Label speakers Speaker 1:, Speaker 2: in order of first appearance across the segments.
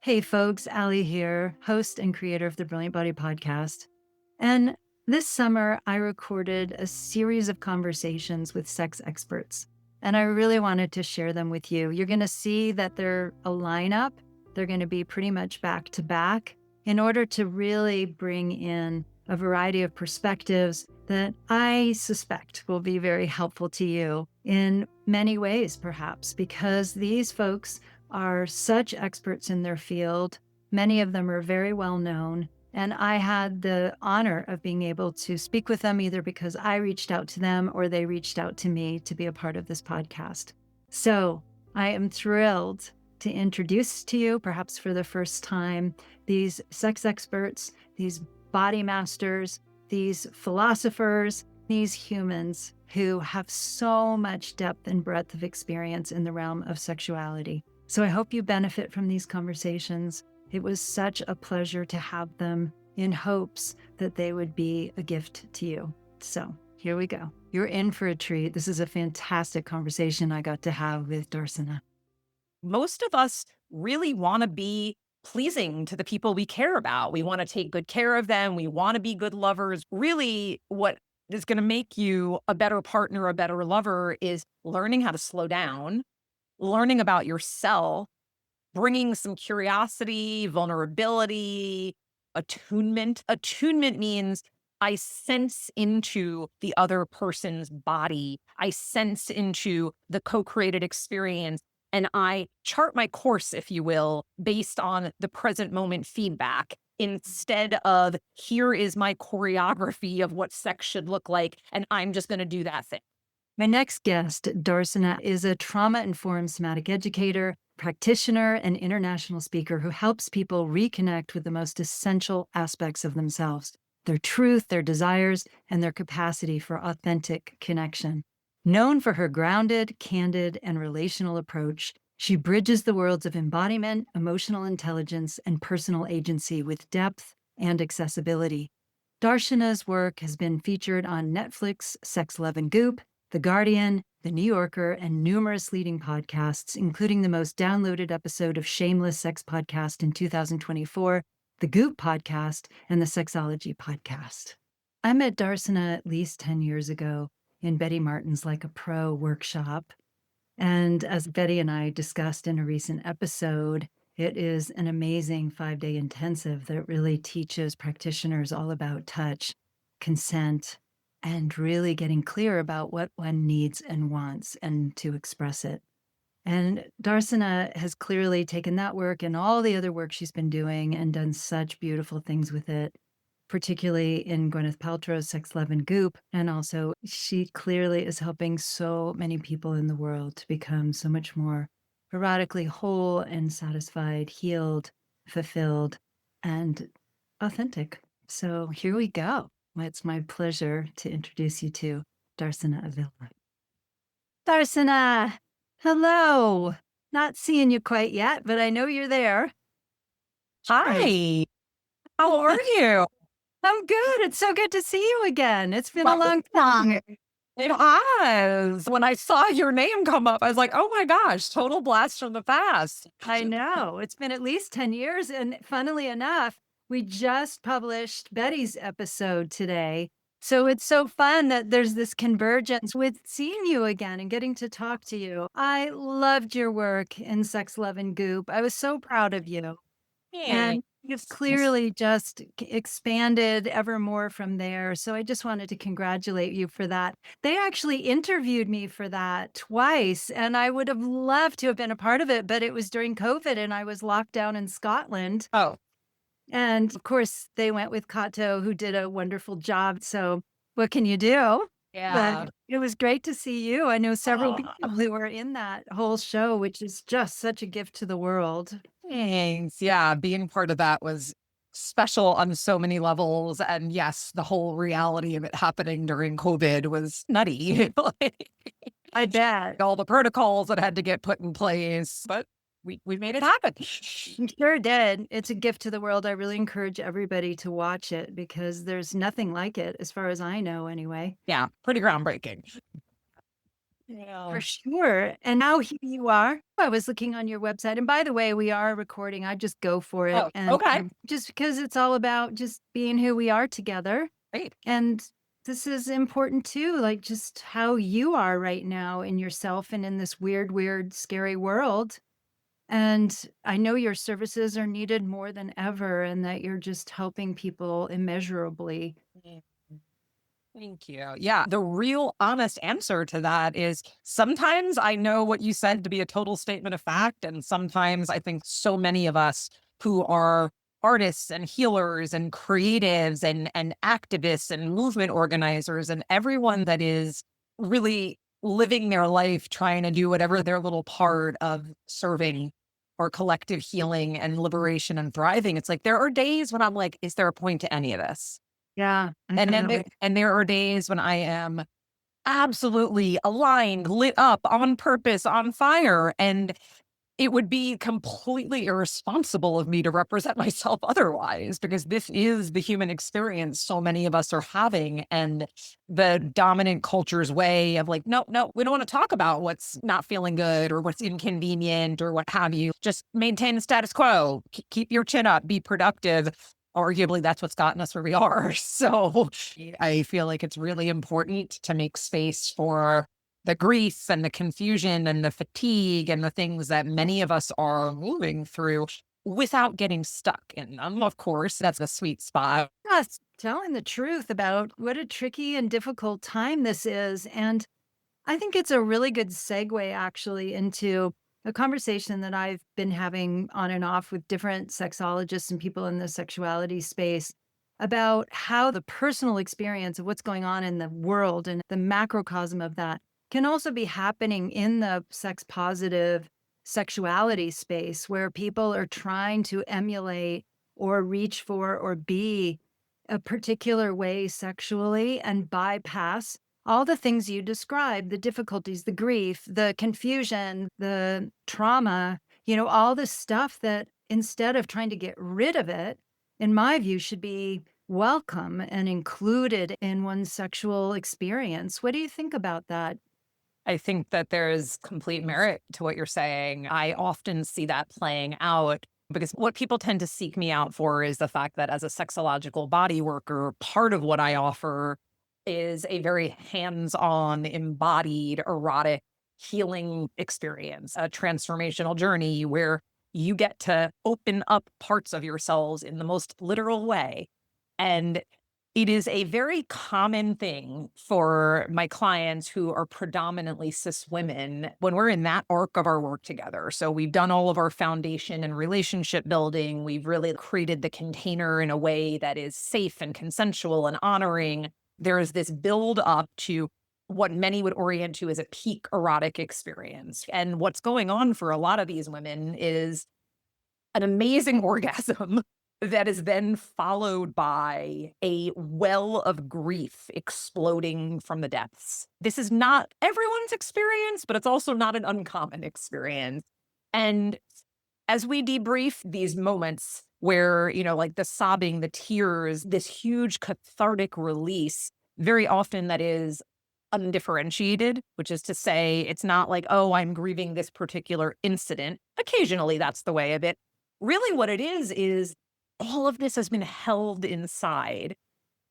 Speaker 1: Hey folks, Allie here, host and creator of the Brilliant Body podcast. And this summer, I recorded a series of conversations with sex experts, and I really wanted to share them with you. You're going to see that they're a lineup. They're going to be pretty much back to back in order to really bring in a variety of perspectives that I suspect will be very helpful to you in many ways, perhaps, because these folks are such experts in their field. Many of them are very well known. And I had the honor of being able to speak with them either because I reached out to them or they reached out to me to be a part of this podcast. So I am thrilled to introduce to you, perhaps for the first time, these sex experts, these body masters, these philosophers, these humans who have so much depth and breadth of experience in the realm of sexuality. So I hope you benefit from these conversations. It was such a pleasure to have them in hopes that they would be a gift to you. So here we go. You're in for a treat. This is a fantastic conversation I got to have with Darshana.
Speaker 2: Most of us really want to be pleasing to the people we care about. We want to take good care of them. We want to be good lovers. Really, what is going to make you a better partner, a better lover is learning how to slow down, learning about yourself, bringing some curiosity, vulnerability, attunement. Attunement means I sense into the other person's body. I sense into the co-created experience. And I chart my course, if you will, based on the present moment feedback instead of here is my choreography of what sex should look like. And I'm just going to do that thing.
Speaker 1: My next guest, Darshana, is a trauma-informed somatic educator, practitioner, and international speaker who helps people reconnect with the most essential aspects of themselves, their truth, their desires, and their capacity for authentic connection. Known for her grounded, candid, and relational approach, she bridges the worlds of embodiment, emotional intelligence, and personal agency with depth and accessibility. Darshana's work has been featured on Netflix, Sex, Love, and Goop, The Guardian, The New Yorker, and numerous leading podcasts, including the most downloaded episode of Shameless Sex Podcast in 2024, the Goop podcast, and the Sexology podcast. I met Darshana at least 10 years ago in Betty Martin's Like a Pro workshop. And as Betty and I discussed in a recent episode, it is an amazing 5-day intensive that really teaches practitioners all about touch, consent, and really getting clear about what one needs and wants and to express it. And Darshana has clearly taken that work and all the other work she's been doing and done such beautiful things with it, particularly in Gwyneth Paltrow's Sex, Love, and Goop. And also, she clearly is helping so many people in the world to become so much more erotically whole and satisfied, healed, fulfilled, and authentic. So here we go. It's my pleasure to introduce you to Darshana Avila. Darshana, hello. Not seeing you quite yet, but I know you're there.
Speaker 2: Hi, how are you?
Speaker 1: I'm good. It's so good to see you again. It's been a long time.
Speaker 2: It has. When I saw your name come up, I was like, oh my gosh, total blast from the past.
Speaker 1: I know. It's been at least 10 years. And funnily enough, we just published Betty's episode today. So it's so fun that there's this convergence with seeing you again and getting to talk to you. I loved your work in Sex, Love, and Goop. I was so proud of you. And you've clearly just expanded ever more from there. So I just wanted to congratulate you for that. They actually interviewed me for that twice, and I would have loved to have been a part of it, but it was during COVID and I was locked down in Scotland.
Speaker 2: Oh,
Speaker 1: And of course, they went with Kato, who did a wonderful job. So what can you do?
Speaker 2: yeah.
Speaker 1: But it was great to see you. I know several
Speaker 2: Oh,
Speaker 1: people who were in that whole show, which is just such a gift to the world.
Speaker 2: thanks. Yeah, being part of that was special on so many levels. And yes, the whole reality of it happening during COVID was nutty. Like,
Speaker 1: I bet.
Speaker 2: all the protocols that had to get put in place, but we made it happen.
Speaker 1: You sure did. It's a gift to the world. I really encourage everybody to watch it because there's nothing like it, as far as I know, anyway.
Speaker 2: Yeah, pretty groundbreaking. Yeah.
Speaker 1: For sure. And now here you are. I was looking on your website. And by the way, we are recording. I just go for it.
Speaker 2: Oh,
Speaker 1: And
Speaker 2: okay.
Speaker 1: just because it's all about just being who we are together.
Speaker 2: Great.
Speaker 1: And this is important too, like just how you are right now in yourself and in this weird, weird, scary world. And I know your services are needed more than ever, and that you're just helping people immeasurably.
Speaker 2: Mm. Thank you. Yeah. The real honest answer to that is sometimes I know what you said to be a total statement of fact. And sometimes I think so many of us who are artists and healers and creatives and activists and movement organizers and everyone that is really living their life trying to do whatever their little part of serving or collective healing and liberation and thriving. It's like there are days when I'm like, is there a point to any of this?
Speaker 1: Yeah, I
Speaker 2: And
Speaker 1: know
Speaker 2: then
Speaker 1: that way.
Speaker 2: there are days when I am absolutely aligned, lit up, on purpose, on fire, and it would be completely irresponsible of me to represent myself otherwise, because this is the human experience so many of us are having, and the dominant culture's way of like, "No, no, we don't wanna talk about what's not feeling good or what's inconvenient or what have you. Just maintain the status quo. Keep your chin up, be productive." Arguably, that's what's gotten us where we are. So, I feel like it's really important to make space for the grief and the confusion and the fatigue and the things that many of us are moving through without getting stuck in them. Of course, that's a sweet spot.
Speaker 1: Yes, telling the truth about what a tricky and difficult time this is. And I think it's a really good segue actually into a conversation that I've been having on and off with different sexologists and people in the sexuality space about how the personal experience of what's going on in the world and the macrocosm of that can also be happening in the sex positive sexuality space where people are trying to emulate or reach for or be a particular way sexually and bypass all the things you described, the difficulties, the grief, the confusion, the trauma, all the stuff that instead of trying to get rid of it, in my view, should be welcome and included in one's sexual experience. What do you think about that?
Speaker 2: I think that there's complete merit to what you're saying. I often see that playing out because what people tend to seek me out for is the fact that as a sexological body worker, part of what I offer is a very hands on, embodied, erotic healing experience, a transformational journey where you get to open up parts of yourselves in the most literal way. And it is a very common thing for my clients who are predominantly cis women when we're in that arc of our work together. So we've done all of our foundation and relationship building. We've really created the container in a way that is safe and consensual and honoring. There is this build up to what many would orient to as a peak erotic experience. And what's going on for a lot of these women is an amazing orgasm that is then followed by a well of grief exploding from the depths. This is not everyone's experience, but it's also not an uncommon experience. And as we debrief these moments where, like the sobbing, the tears, this huge cathartic release, very often that is undifferentiated, which is to say, it's not like, oh, I'm grieving this particular incident. Occasionally, that's the way of it. Really, what it is all of this has been held inside.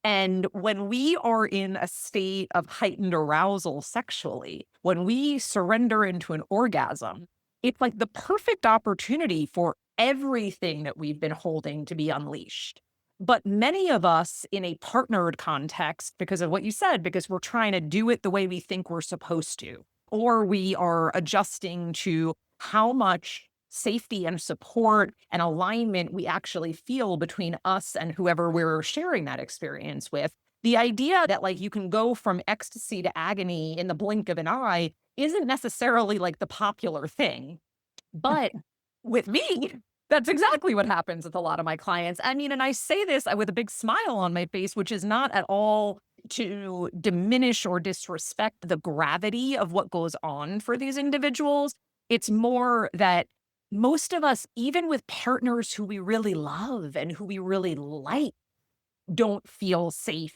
Speaker 2: And when we are in a state of heightened arousal sexually, when we surrender into an orgasm, it's like the perfect opportunity for everything that we've been holding to be unleashed. But many of us in a partnered context, because of what you said, because we're trying to do it the way we think we're supposed to, or we are adjusting to how much safety and support and alignment we actually feel between us and whoever we're sharing that experience with. The idea that like you can go from ecstasy to agony in the blink of an eye isn't necessarily like the popular thing. But with me, that's exactly what happens with a lot of my clients. I mean, and I say this with a big smile on my face, which is not at all to diminish or disrespect the gravity of what goes on for these individuals. It's more that most of us, even with partners who we really love and who we really like, don't feel safe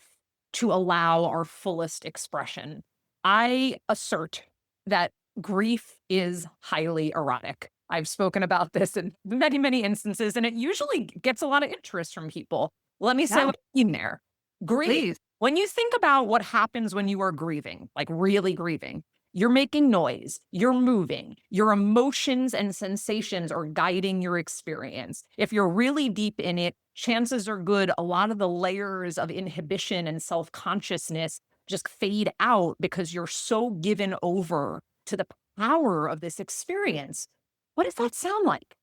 Speaker 2: to allow our fullest expression. I assert that grief is highly erotic. I've spoken about this in many, many instances, and it usually gets a lot of interest from people. Let me say
Speaker 1: Yeah,
Speaker 2: what I mean there. Grief,
Speaker 1: please.
Speaker 2: when you think about what happens when you are grieving, like really grieving, you're making noise, you're moving, your emotions and sensations are guiding your experience. If you're really deep in it, chances are good a lot of the layers of inhibition and self consciousness just fade out because you're so given over to the power of this experience. What does that sound like?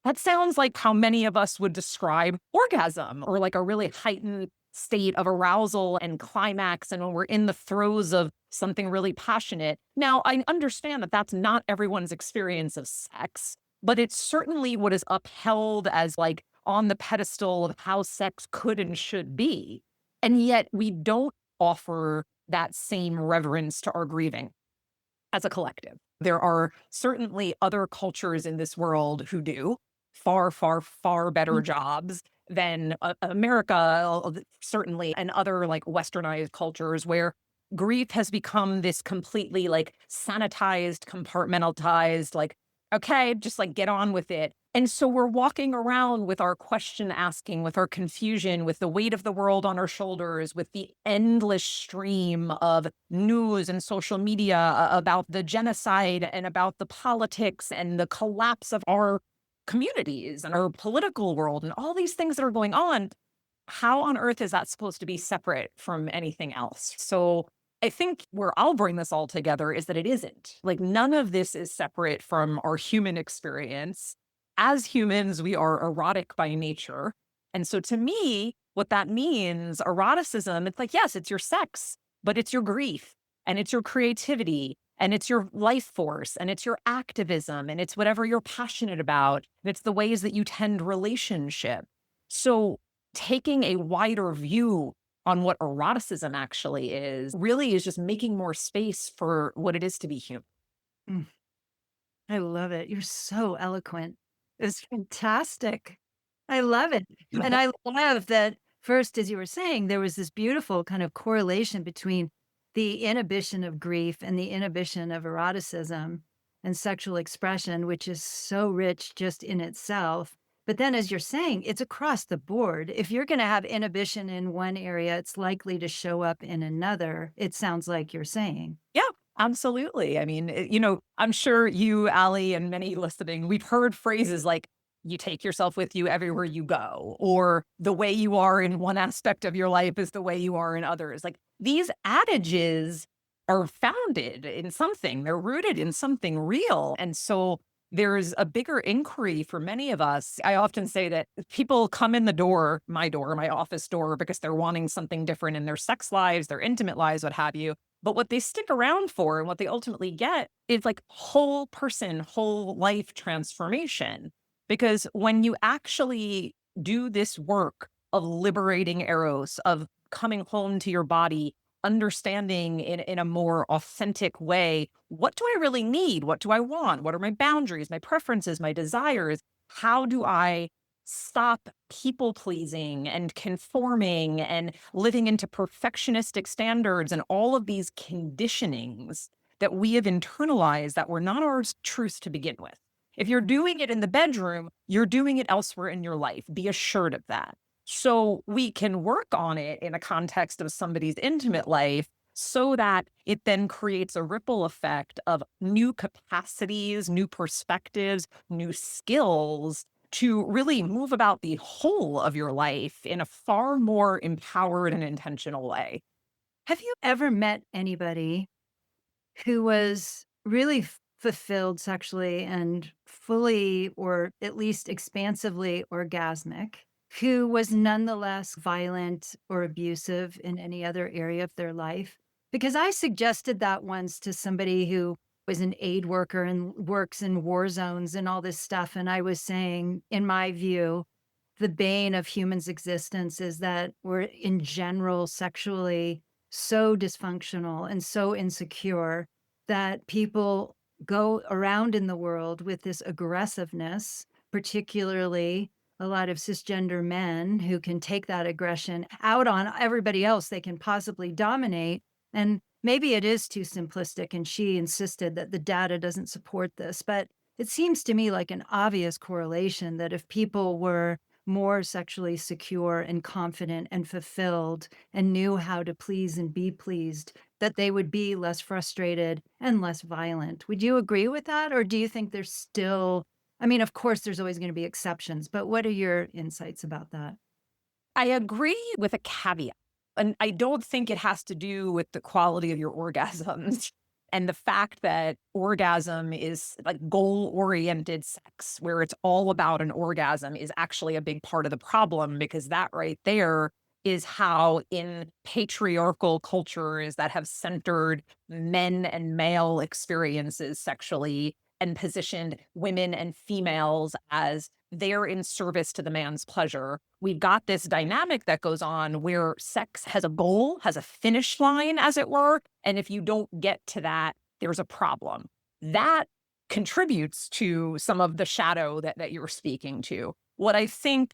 Speaker 2: That sounds like how many of us would describe orgasm or like a really heightened state of arousal and climax. And when we're in the throes of something really passionate. Now, I understand that that's not everyone's experience of sex, but it's certainly what is upheld as like on the pedestal of how sex could and should be. And yet we don't offer that same reverence to our grieving as a collective. There are certainly other cultures in this world who do far, far, far better jobs than America, certainly, and other like westernized cultures where grief has become this completely like sanitized, compartmentalized, like, okay, just like get on with it. And so we're walking around with our question asking, with our confusion, with the weight of the world on our shoulders, with the endless stream of news and social media about the genocide and about the politics and the collapse of our communities and our political world and all these things that are going on. How on earth is that supposed to be separate from anything else? So I think where I'll bring this all together is that it isn't. Like none of this is separate from our human experience. As humans, we are erotic by nature. And so to me, what that means, eroticism, it's like, yes, it's your sex, but it's your grief and it's your creativity and it's your life force and it's your activism and it's whatever you're passionate about. And it's the ways that you tend relationship. So taking a wider view on what eroticism actually is really is just making more space for what it is to be human.
Speaker 1: Mm, I love it. You're so eloquent. It's fantastic. I love it. And I love that first, as you were saying, there was this beautiful kind of correlation between the inhibition of grief and the inhibition of eroticism and sexual expression, which is so rich just in itself. But then, as you're saying, it's across the board. If you're going to have inhibition in one area, it's likely to show up in another. It sounds like you're saying.
Speaker 2: Yeah, absolutely. I mean, I'm sure you, Allie, and many listening, we've heard phrases like, you take yourself with you everywhere you go, or the way you are in one aspect of your life is the way you are in others. Like these adages are founded in something, they're rooted in something real. And so there's a bigger inquiry for many of us. I often say that people come in the door, my office door, because they're wanting something different in their sex lives, their intimate lives, what have you. But what they stick around for and what they ultimately get is like whole person, whole life transformation. Because when you actually do this work of liberating eros, of coming home to your body, understanding in a more authentic way, what do I really need? What do I want? What are my boundaries, my preferences, my desires? How do I stop people pleasing and conforming and living into perfectionistic standards and all of these conditionings that we have internalized that were not our truths to begin with? If you're doing it in the bedroom, you're doing it elsewhere in your life. Be assured of that. So we can work on it in a context of somebody's intimate life so that it then creates a ripple effect of new capacities, new perspectives, new skills to really move about the whole of your life in a far more empowered and intentional way.
Speaker 1: Have you ever met anybody who was really fulfilled sexually and fully, or at least expansively orgasmic, who was nonetheless violent or abusive in any other area of their life? Because I suggested that once to somebody who was an aid worker and works in war zones and all this stuff. And I was saying, in my view, the bane of humans' existence is that we're in general sexually so dysfunctional and so insecure that people go around in the world with this aggressiveness, particularly a lot of cisgender men who can take that aggression out on everybody else they can possibly dominate. And maybe it is too simplistic, and she insisted that the data doesn't support this, but it seems to me like an obvious correlation that if people were more sexually secure and confident and fulfilled and knew how to please and be pleased, that they would be less frustrated and less violent. Would you agree with that? Or do you think there's still, I mean, of course, there's always going to be exceptions, but what are your insights about that?
Speaker 2: I agree with a caveat, and I don't think it has to do with the quality of your orgasms and the fact that orgasm is like goal-oriented sex, where it's all about an orgasm is actually a big part of the problem because that right there is how in patriarchal cultures that have centered men and male experiences sexually and positioned women and females as they're in service to the man's pleasure. We've got this dynamic that goes on where sex has a goal, has a finish line, as it were. And if you don't get to that, there's a problem. That contributes to some of the shadow that you're speaking to. What I think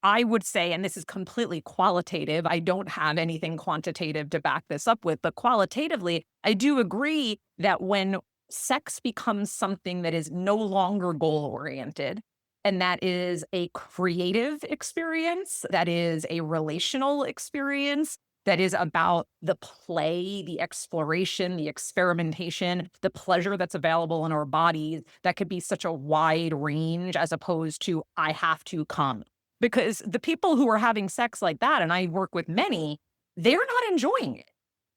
Speaker 2: I would say, and this is completely qualitative, I don't have anything quantitative to back this up with, but qualitatively, I do agree that when sex becomes something that is no longer goal oriented, and that is a creative experience, that is a relational experience, that is about the play, the exploration, the experimentation, the pleasure that's available in our bodies, that could be such a wide range as opposed to, I have to come. Because the people who are having sex like that, and I work with many, they're not enjoying it.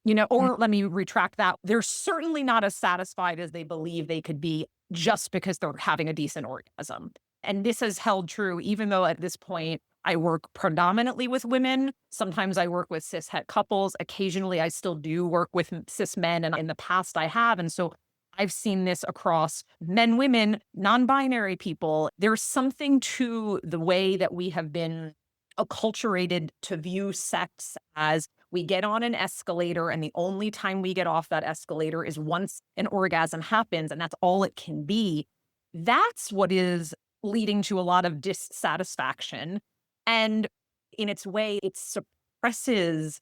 Speaker 1: Mm,
Speaker 2: Or let me retract that. They're certainly not as satisfied as they believe they could be just because they're having a decent orgasm. And this has held true, even though at this point I work predominantly with women. Sometimes I work with cis het couples. Occasionally I still do work with cis men. And in the past I have. And so I've seen this across men, women, non binary people. There's something to the way that we have been acculturated to view sex as we get on an escalator, and the only time we get off that escalator is once an orgasm happens, and that's all it can be. That's what is leading to a lot of dissatisfaction. And in its way, it suppresses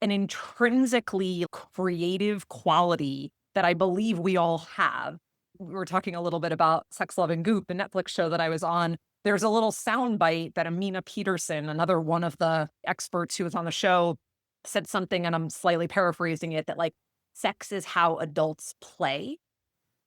Speaker 2: an intrinsically creative quality that I believe we all have. We were talking a little bit about Sex, Love, and Goop, the Netflix show that I was on. There's a little soundbite that Amina Peterson, another one of the experts who was on the show, said something, and I'm slightly paraphrasing it, that like sex is how adults play.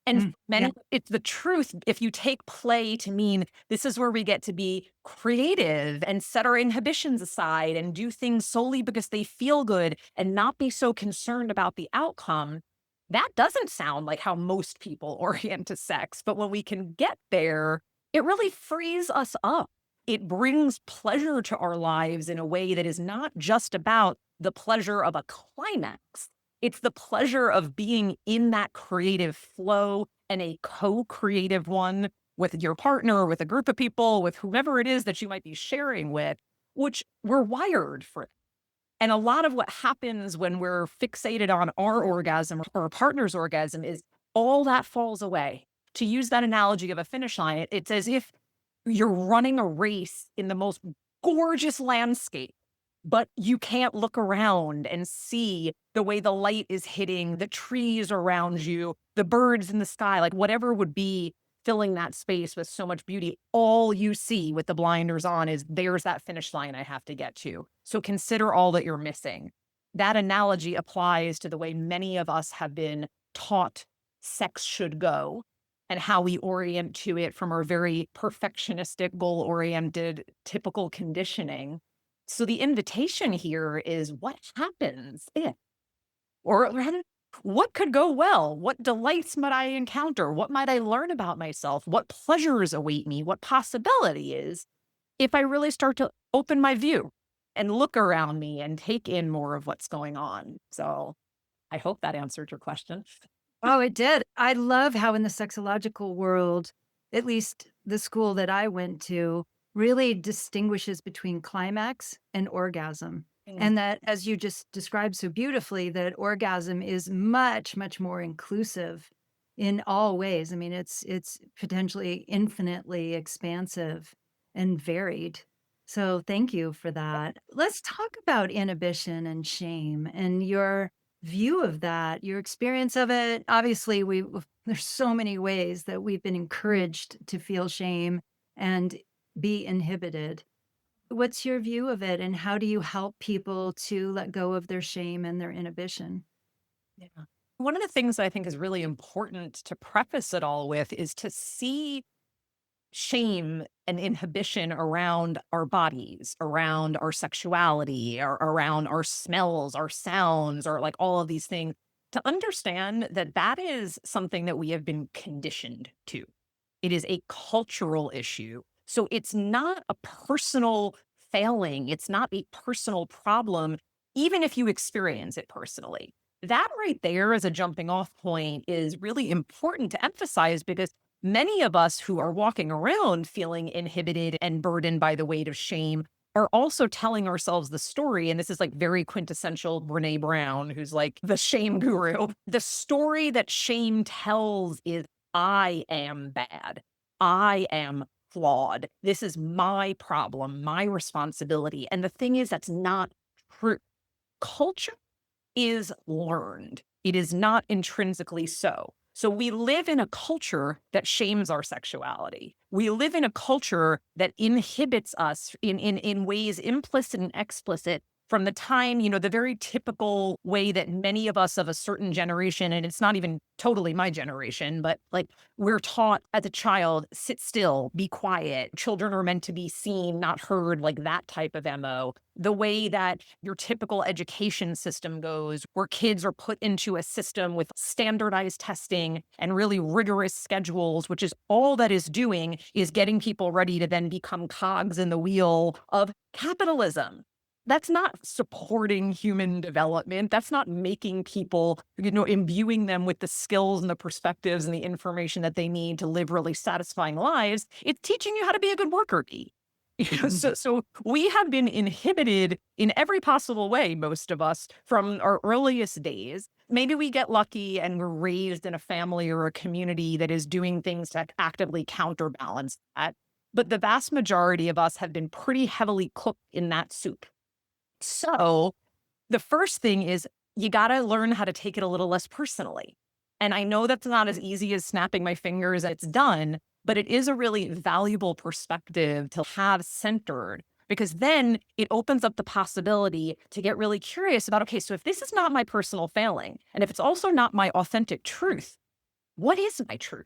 Speaker 2: And for
Speaker 1: yeah.
Speaker 2: many, it's the truth. If you take play to mean this is where we get to be creative and set our inhibitions aside and do things solely because they feel good and not be so concerned about the outcome, that doesn't sound like how most people orient to sex. But when we can get there, it really frees us up. It brings pleasure to our lives in a way that is not just about the pleasure of a climax. It's the pleasure of being in that creative flow and a co-creative one with your partner, with a group of people, with whomever it is that you might be sharing with, which we're wired for. And a lot of what happens when we're fixated on our orgasm or our partner's orgasm is all that falls away. To use that analogy of a finish line, it's as if you're running a race in the most gorgeous landscape, but you can't look around and see the way the light is hitting the trees around you, the birds in the sky, like whatever would be filling that space with so much beauty. All you see with the blinders on is there's that finish line I have to get to. So consider all that you're missing. That analogy applies to the way many of us have been taught sex should go and how we orient to it from our very perfectionistic, goal oriented, typical conditioning. So the invitation here is what happens if, or rather, what could go well? What delights might I encounter? What might I learn about myself? What pleasures await me? What possibility is if I really start to open my view and look around me and take in more of what's going on? So I hope that answered your question.
Speaker 1: Oh, it did. I love how in the sexological world, at least the school that I went to, really distinguishes between climax and orgasm.
Speaker 2: Mm.
Speaker 1: And that, as you just described so beautifully, that orgasm is much, much more inclusive in all ways. I mean, it's potentially infinitely expansive and varied. So thank you for that. Let's talk about inhibition and shame and your view of that, your experience of it. Obviously, there's so many ways that we've been encouraged to feel shame and be inhibited. What's your view of it, and how do you help people to let go of their shame and their inhibition?
Speaker 2: Yeah. One of the things I think is really important to preface it all with is to see shame and inhibition around our bodies, around our sexuality, or around our smells, our sounds, or like all of these things, to understand that that is something that we have been conditioned to. It is a cultural issue. So it's not a personal failing, it's not a personal problem, even if you experience it personally. That right there as a jumping off point is really important to emphasize because many of us who are walking around feeling inhibited and burdened by the weight of shame are also telling ourselves the story. And this is like very quintessential Brene Brown, who's like the shame guru. The story that shame tells is I am bad. I am flawed. This is my problem, my responsibility. And the thing is, that's not true. Culture is learned. It is not intrinsically so. So we live in a culture that shames our sexuality. We live in a culture that inhibits us in ways implicit and explicit from the time, the very typical way that many of us of a certain generation, and it's not even totally my generation, but like we're taught as a child, sit still, be quiet. Children are meant to be seen, not heard, like that type of MO. The way that your typical education system goes, where kids are put into a system with standardized testing and really rigorous schedules, which is all that is doing is getting people ready to then become cogs in the wheel of capitalism. That's not supporting human development. That's not making people, imbuing them with the skills and the perspectives and the information that they need to live really satisfying lives. It's teaching you how to be a good worker bee. So we have been inhibited in every possible way, most of us, from our earliest days. Maybe we get lucky and we're raised in a family or a community that is doing things to actively counterbalance that. But the vast majority of us have been pretty heavily cooked in that soup. So the first thing is you got to learn how to take it a little less personally. And I know that's not as easy as snapping my fingers, it's done, but it is a really valuable perspective to have centered because then it opens up the possibility to get really curious about, okay, so if this is not my personal failing, and if it's also not my authentic truth, what is my truth?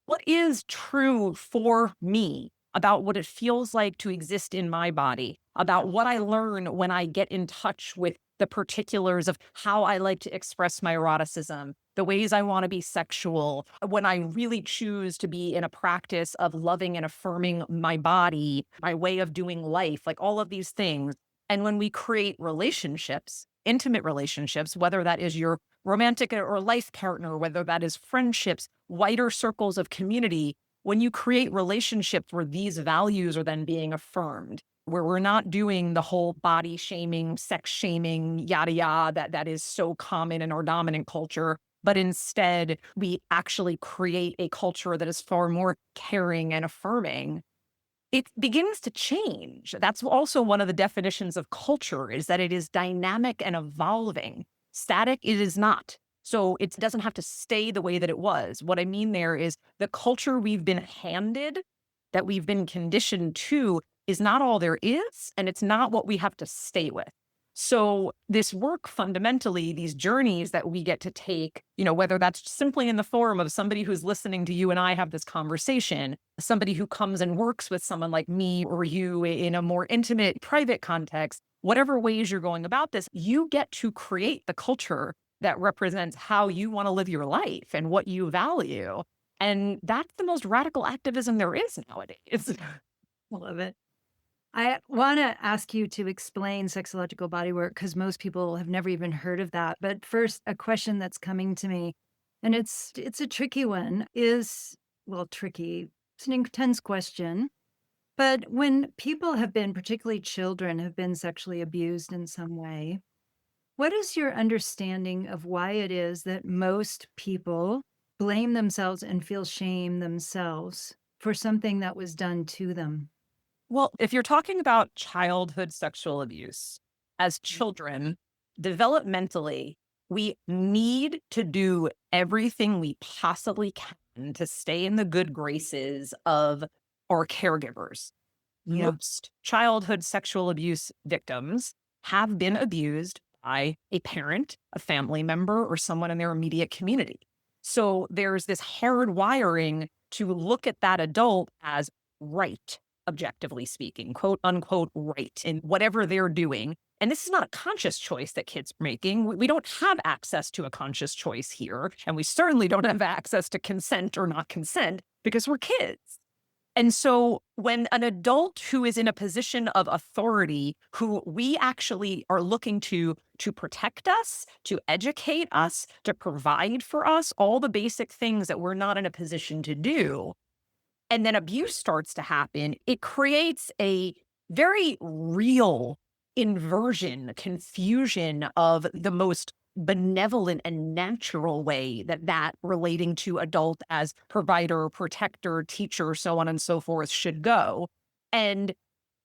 Speaker 2: What is true for me about what it feels like to exist in my body, about what I learn when I get in touch with the particulars of how I like to express my eroticism, the ways I want to be sexual, when I really choose to be in a practice of loving and affirming my body, my way of doing life, like all of these things. And when we create relationships, intimate relationships, whether that is your romantic or life partner, whether that is friendships, wider circles of community, when you create relationships where these values are then being affirmed, where we're not doing the whole body shaming, sex shaming, yada yada, that is so common in our dominant culture, but instead we actually create a culture that is far more caring and affirming, it begins to change. That's also one of the definitions of culture is that it is dynamic and evolving. Static, it is not. So it doesn't have to stay the way that it was. What I mean there is the culture we've been handed, that we've been conditioned to, is not all there is, and it's not what we have to stay with. So this work fundamentally, these journeys that we get to take, whether that's simply in the form of somebody who's listening to you and I have this conversation, somebody who comes and works with someone like me or you in a more intimate, private context, whatever ways you're going about this, you get to create the culture that represents how you want to live your life and what you value. And that's the most radical activism there is nowadays.
Speaker 1: Love it. I want to ask you to explain sexological bodywork because most people have never even heard of that. But first, a question that's coming to me, and it's a tricky one, is well, tricky. It's an intense question. But when people have been, particularly children, have been sexually abused in some way, what is your understanding of why it is that most people blame themselves and feel shame themselves for something that was done to them?
Speaker 2: Well, if you're talking about childhood sexual abuse, as children, developmentally, We need to do everything we possibly can to stay in the good graces of our caregivers.
Speaker 1: Yeah.
Speaker 2: Most childhood sexual abuse victims have been abused by a parent, a family member, or someone in their immediate community. So there's this hard wiring to look at that adult as right, objectively speaking, quote unquote, right in whatever they're doing. And this is not a conscious choice that kids are making. We don't have access to a conscious choice here. And we certainly don't have access to consent or not consent because we're kids. And so when an adult who is in a position of authority, who we actually are looking to protect us, to educate us, to provide for us, all the basic things that we're not in a position to do, and then abuse starts to happen, it creates a very real inversion, confusion of the most benevolent and natural way that relating to adult as provider, protector, teacher, so on and so forth should go. And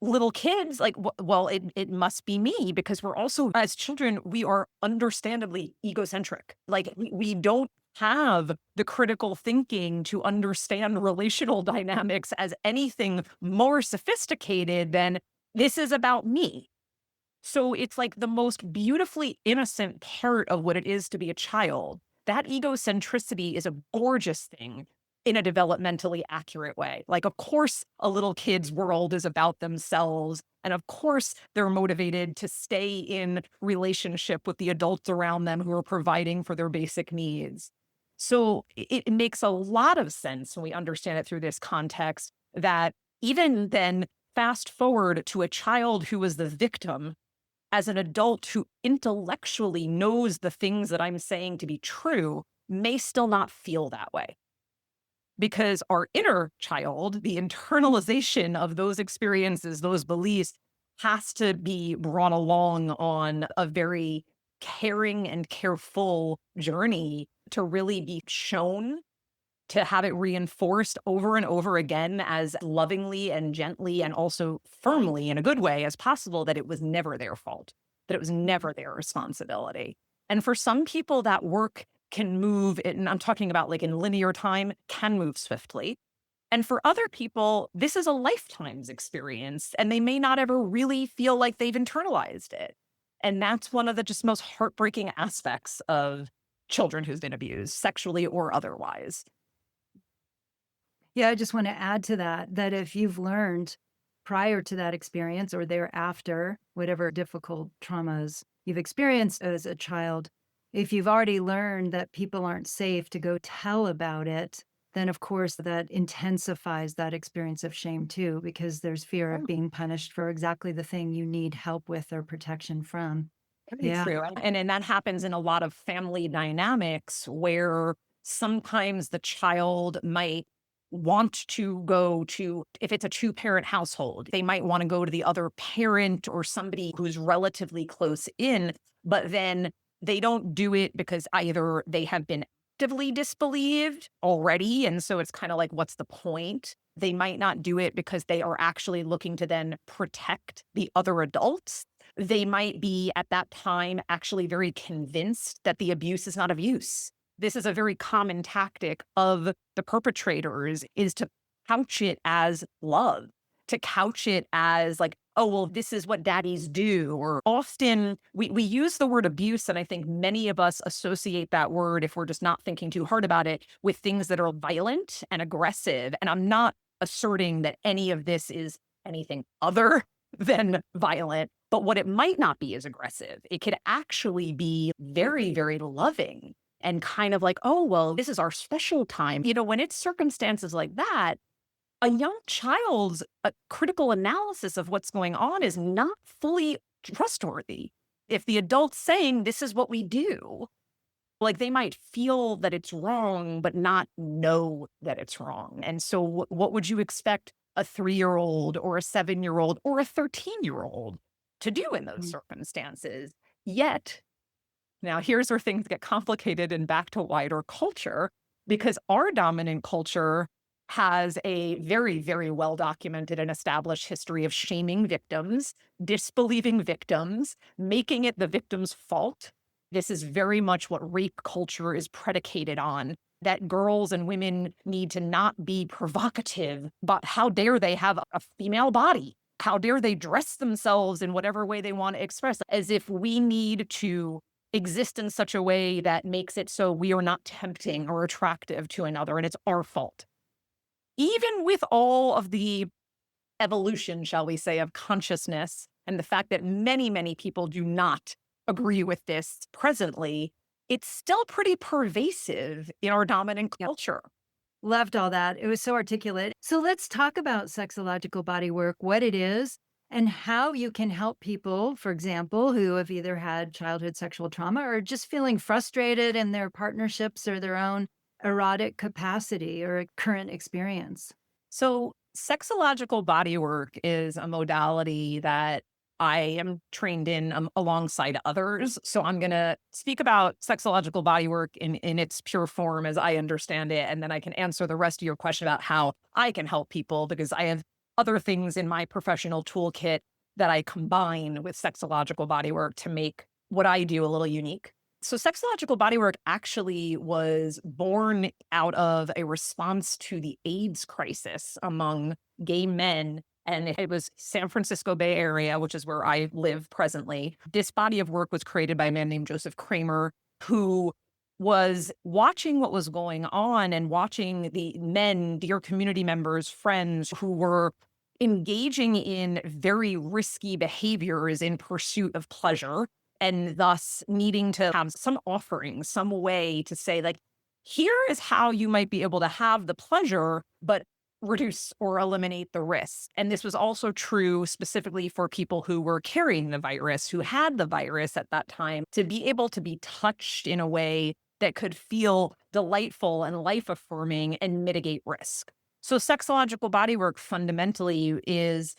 Speaker 2: little kids like, well, it must be me because we're also, as children, we are understandably egocentric. Like we don't have the critical thinking to understand relational dynamics as anything more sophisticated than this is about me. So it's like the most beautifully innocent part of what it is to be a child. That egocentricity is a gorgeous thing in a developmentally accurate way. Like, of course, a little kid's world is about themselves. And of course, they're motivated to stay in relationship with the adults around them who are providing for their basic needs. So it makes a lot of sense when we understand it through this context that even then, fast forward to a child who was the victim as an adult who intellectually knows the things that I'm saying to be true may still not feel that way. Because our inner child, the internalization of those experiences, those beliefs, has to be brought along on a very caring and careful journey to really be shown, to have it reinforced over and over again as lovingly and gently and also firmly in a good way as possible that it was never their fault, that it was never their responsibility. And for some people, that work can move, and I'm talking about like in linear time, can move swiftly. And for other people, this is a lifetime's experience, and they may not ever really feel like they've internalized it. And that's one of the just most heartbreaking aspects of children who've been abused, sexually or otherwise.
Speaker 1: Yeah, I just want to add to that, that if you've learned prior to that experience or thereafter, whatever difficult traumas you've experienced as a child, if you've already learned that people aren't safe to go tell about it, then of course that intensifies that experience of shame too, because there's fear of being punished for exactly the thing you need help with or protection from.
Speaker 2: Very
Speaker 1: Yeah.
Speaker 2: true. And that happens in a lot of family dynamics where sometimes the child might want to go to, if it's a two-parent household, they might want to go to the other parent or somebody who's relatively close in, but then they don't do it because either they have been actively disbelieved already. And so it's kind of like, what's the point? They might not do it because they are actually looking to then protect the other adults. They might be at that time actually very convinced that the abuse is not abuse. This is a very common tactic of the perpetrators, is to couch it as love, to couch it as like, oh, well, this is what daddies do. Or often we use the word abuse, and I think many of us associate that word, if we're just not thinking too hard about it, with things that are violent and aggressive. And I'm not asserting that any of this is anything other than violent. But what it might not be is aggressive. It could actually be very, very loving and kind of like, oh, well, this is our special time. You know, when it's circumstances like that, a young child's critical analysis of what's going on is not fully trustworthy. If the adult's saying, this is what we do, like they might feel that it's wrong, but not know that it's wrong. And so, what would you expect a 3-year-old or a 7-year-old or a 13-year-old to do in those
Speaker 1: Mm.
Speaker 2: circumstances? Yet, now here's where things get complicated and back to wider culture, because our dominant culture has a very, very well documented and established history of shaming victims, disbelieving victims, making it the victim's fault This is very much what rape culture is predicated on, that girls and women need to not be provocative, but how dare they have a female body? How dare they dress themselves in whatever way they want to express, as if we need to exist in such a way that makes it so we are not tempting or attractive to another, and it's our fault. Even with all of the evolution, shall we say, of consciousness and the fact that many, many people do not agree with this presently, it's still pretty pervasive in our dominant culture.
Speaker 1: Loved all that. It was so articulate. So let's talk about sexological body work, what it is, and how you can help people, for example, who have either had childhood sexual trauma or just feeling frustrated in their partnerships or their own erotic capacity or current experience.
Speaker 2: So, sexological bodywork is a modality that I am trained in alongside others. So, I'm going to speak about sexological bodywork in its pure form as I understand it. And then I can answer the rest of your question about how I can help people because I have other things in my professional toolkit that I combine with sexological bodywork to make what I do a little unique. So, sexological bodywork actually was born out of a response to the AIDS crisis among gay men. And it was San Francisco Bay Area, which is where I live presently. This body of work was created by a man named Joseph Kramer, who was watching what was going on and watching the men, dear community members, friends who were engaging in very risky behaviors in pursuit of pleasure and thus needing to have some offering, some way to say, like, here is how you might be able to have the pleasure, but reduce or eliminate the risk. And this was also true specifically for people who were carrying the virus, who had the virus at that time, to be able to be touched in a way that could feel delightful and life affirming and mitigate risk. So, sexological bodywork fundamentally is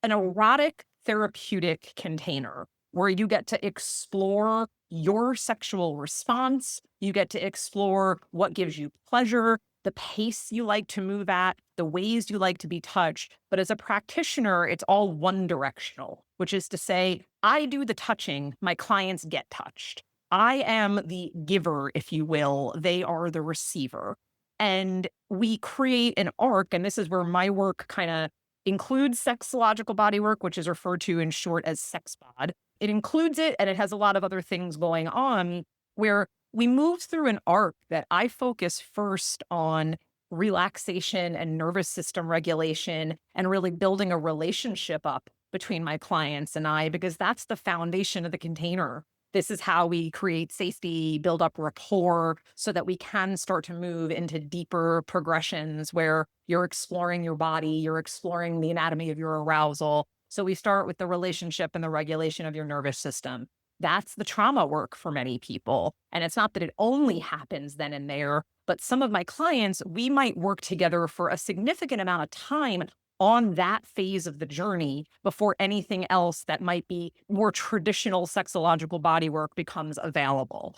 Speaker 2: an erotic therapeutic container where you get to explore your sexual response. You get to explore what gives you pleasure, the pace you like to move at, the ways you like to be touched. But as a practitioner, it's all one directional, which is to say, I do the touching, my clients get touched. I am the giver, if you will. They are the receiver. And we create an arc, and this is where my work kind of includes sexological bodywork, which is referred to in short as sex bod. It includes it, and it has a lot of other things going on where we move through an arc that I focus first on relaxation and nervous system regulation and really building a relationship up between my clients and I, because that's the foundation of the container. This is how we create safety, build up rapport so that we can start to move into deeper progressions where you're exploring your body, you're exploring the anatomy of your arousal. So we start with the relationship and the regulation of your nervous system. That's the trauma work for many people. And it's not that it only happens then and there, but some of my clients, we might work together for a significant amount of time on that phase of the journey before anything else that might be more traditional sexological body work becomes available.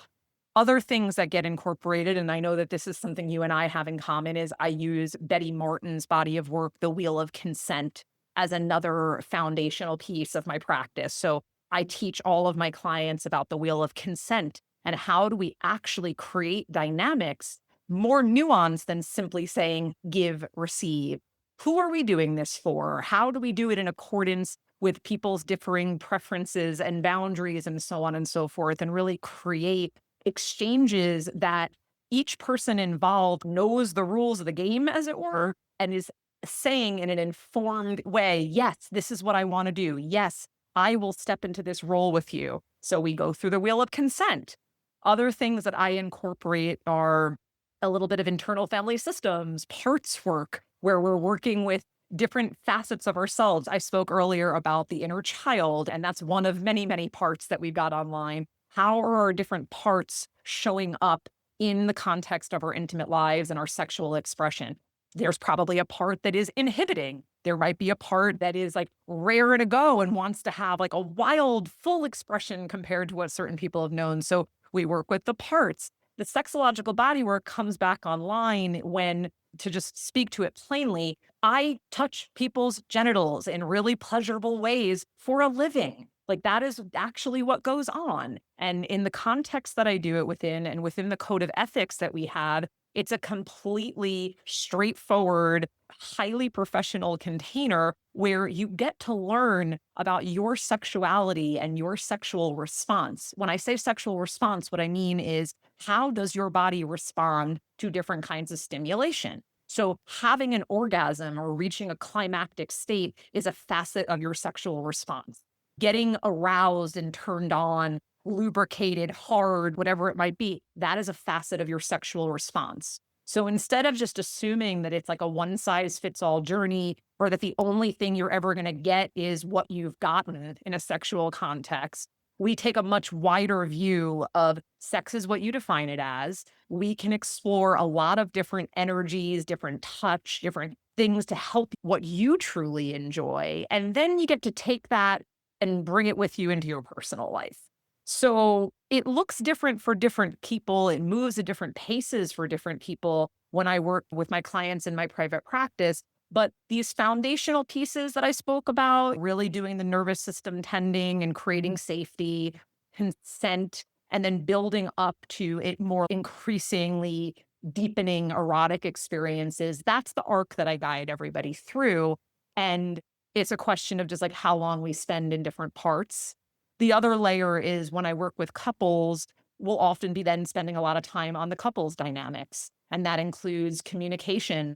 Speaker 2: Other things that get incorporated, and I know that this is something you and I have in common, is I use Betty Martin's body of work, The Wheel of Consent, as another foundational piece of my practice. So I teach all of my clients about the wheel of consent and how do we actually create dynamics more nuanced than simply saying give, receive. Who are we doing this for? How do we do it in accordance with people's differing preferences and boundaries and so on and so forth, and really create exchanges that each person involved knows the rules of the game, as it were, and is saying in an informed way, yes, this is what I want to do. Yes, I will step into this role with you. So we go through the wheel of consent. Other things that I incorporate are a little bit of internal family systems, parts work, where we're working with different facets of ourselves. I spoke earlier about the inner child, and that's one of many, many parts that we've got online. How are our different parts showing up in the context of our intimate lives and our sexual expression? There's probably a part that is inhibiting. There might be a part that is like rare to go and wants to have like a wild, full expression compared to what certain people have known. So we work with the parts. The sexological bodywork comes back online when, to just speak to it plainly, I touch people's genitals in really pleasurable ways for a living. Like that is actually what goes on. And in the context that I do it within and within the code of ethics that we have, it's a completely straightforward, highly professional container where you get to learn about your sexuality and your sexual response. When I say sexual response, what I mean is how does your body respond to different kinds of stimulation? So, having an orgasm or reaching a climactic state is a facet of your sexual response. Getting aroused and turned on, lubricated, hard, whatever it might be, that is a facet of your sexual response. So instead of just assuming that it's like a one size fits all journey or that the only thing you're ever going to get is what you've gotten in a sexual context, we take a much wider view of sex is what you define it as. We can explore a lot of different energies, different touch, different things to help what you truly enjoy. And then you get to take that and bring it with you into your personal life. So it looks different for different people. It moves at different paces for different people when I work with my clients in my private practice. But these foundational pieces that I spoke about, really doing the nervous system tending and creating safety, consent, and then building up to it more increasingly deepening erotic experiences, that's the arc that I guide everybody through. And it's a question of just like how long we spend in different parts. The other layer is when I work with couples, we'll often be then spending a lot of time on the couple's dynamics. And that includes communication.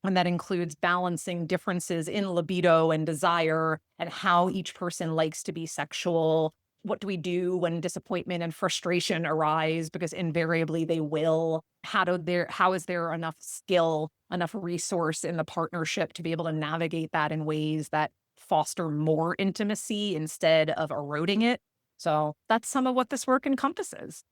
Speaker 2: And that includes balancing differences in libido and desire and how each person likes to be sexual. What do we do when disappointment and frustration arise? Because invariably they will. How is there enough skill, enough resource in the partnership to be able to navigate that in ways that foster more intimacy instead of eroding it? So that's some of what this work encompasses.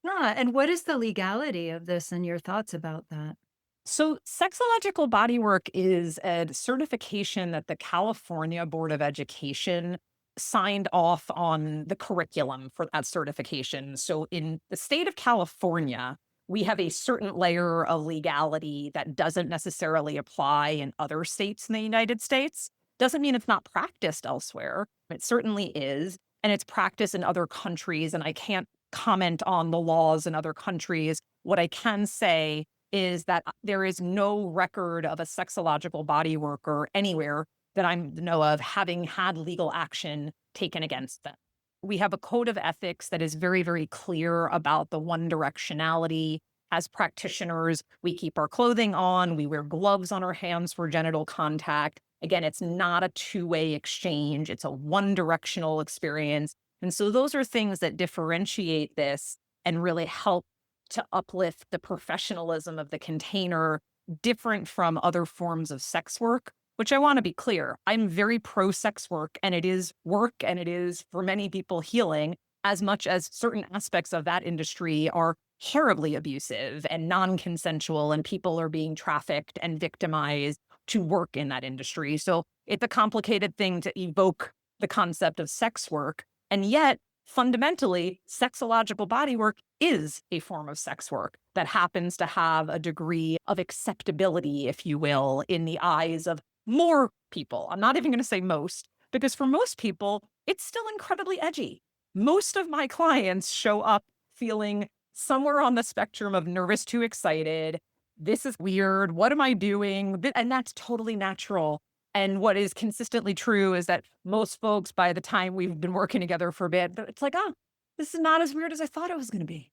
Speaker 1: Ah, and what is the legality of this and your thoughts about that?
Speaker 2: So, sexological bodywork is a certification that the California Board of Education signed off on the curriculum for that certification. So, in the state of California, we have a certain layer of legality that doesn't necessarily apply in other states in the United States. Doesn't mean it's not practiced elsewhere. It certainly is. And it's practiced in other countries. And I can't comment on the laws in other countries. What I can say is that there is no record of a sexological body worker anywhere that I know of having had legal action taken against them. We have a code of ethics that is very, very clear about the one directionality. As practitioners, we keep our clothing on, we wear gloves on our hands for genital contact. Again, it's not a two-way exchange, it's a one directional experience. And so those are things that differentiate this and really help to uplift the professionalism of the container, different from other forms of sex work, which I want to be clear. I'm very pro sex work and it is work and it is for many people healing, as much as certain aspects of that industry are horribly abusive and non-consensual and people are being trafficked and victimized to work in that industry. So it's a complicated thing to evoke the concept of sex work. And yet, fundamentally, sexological bodywork is a form of sex work that happens to have a degree of acceptability, if you will, in the eyes of more people. I'm not even going to say most, because for most people, it's still incredibly edgy. Most of my clients show up feeling somewhere on the spectrum of nervous to excited. This is weird. What am I doing? And that's totally natural. And what is consistently true is that most folks, by the time we've been working together for a bit, it's like, oh, this is not as weird as I thought it was going to be.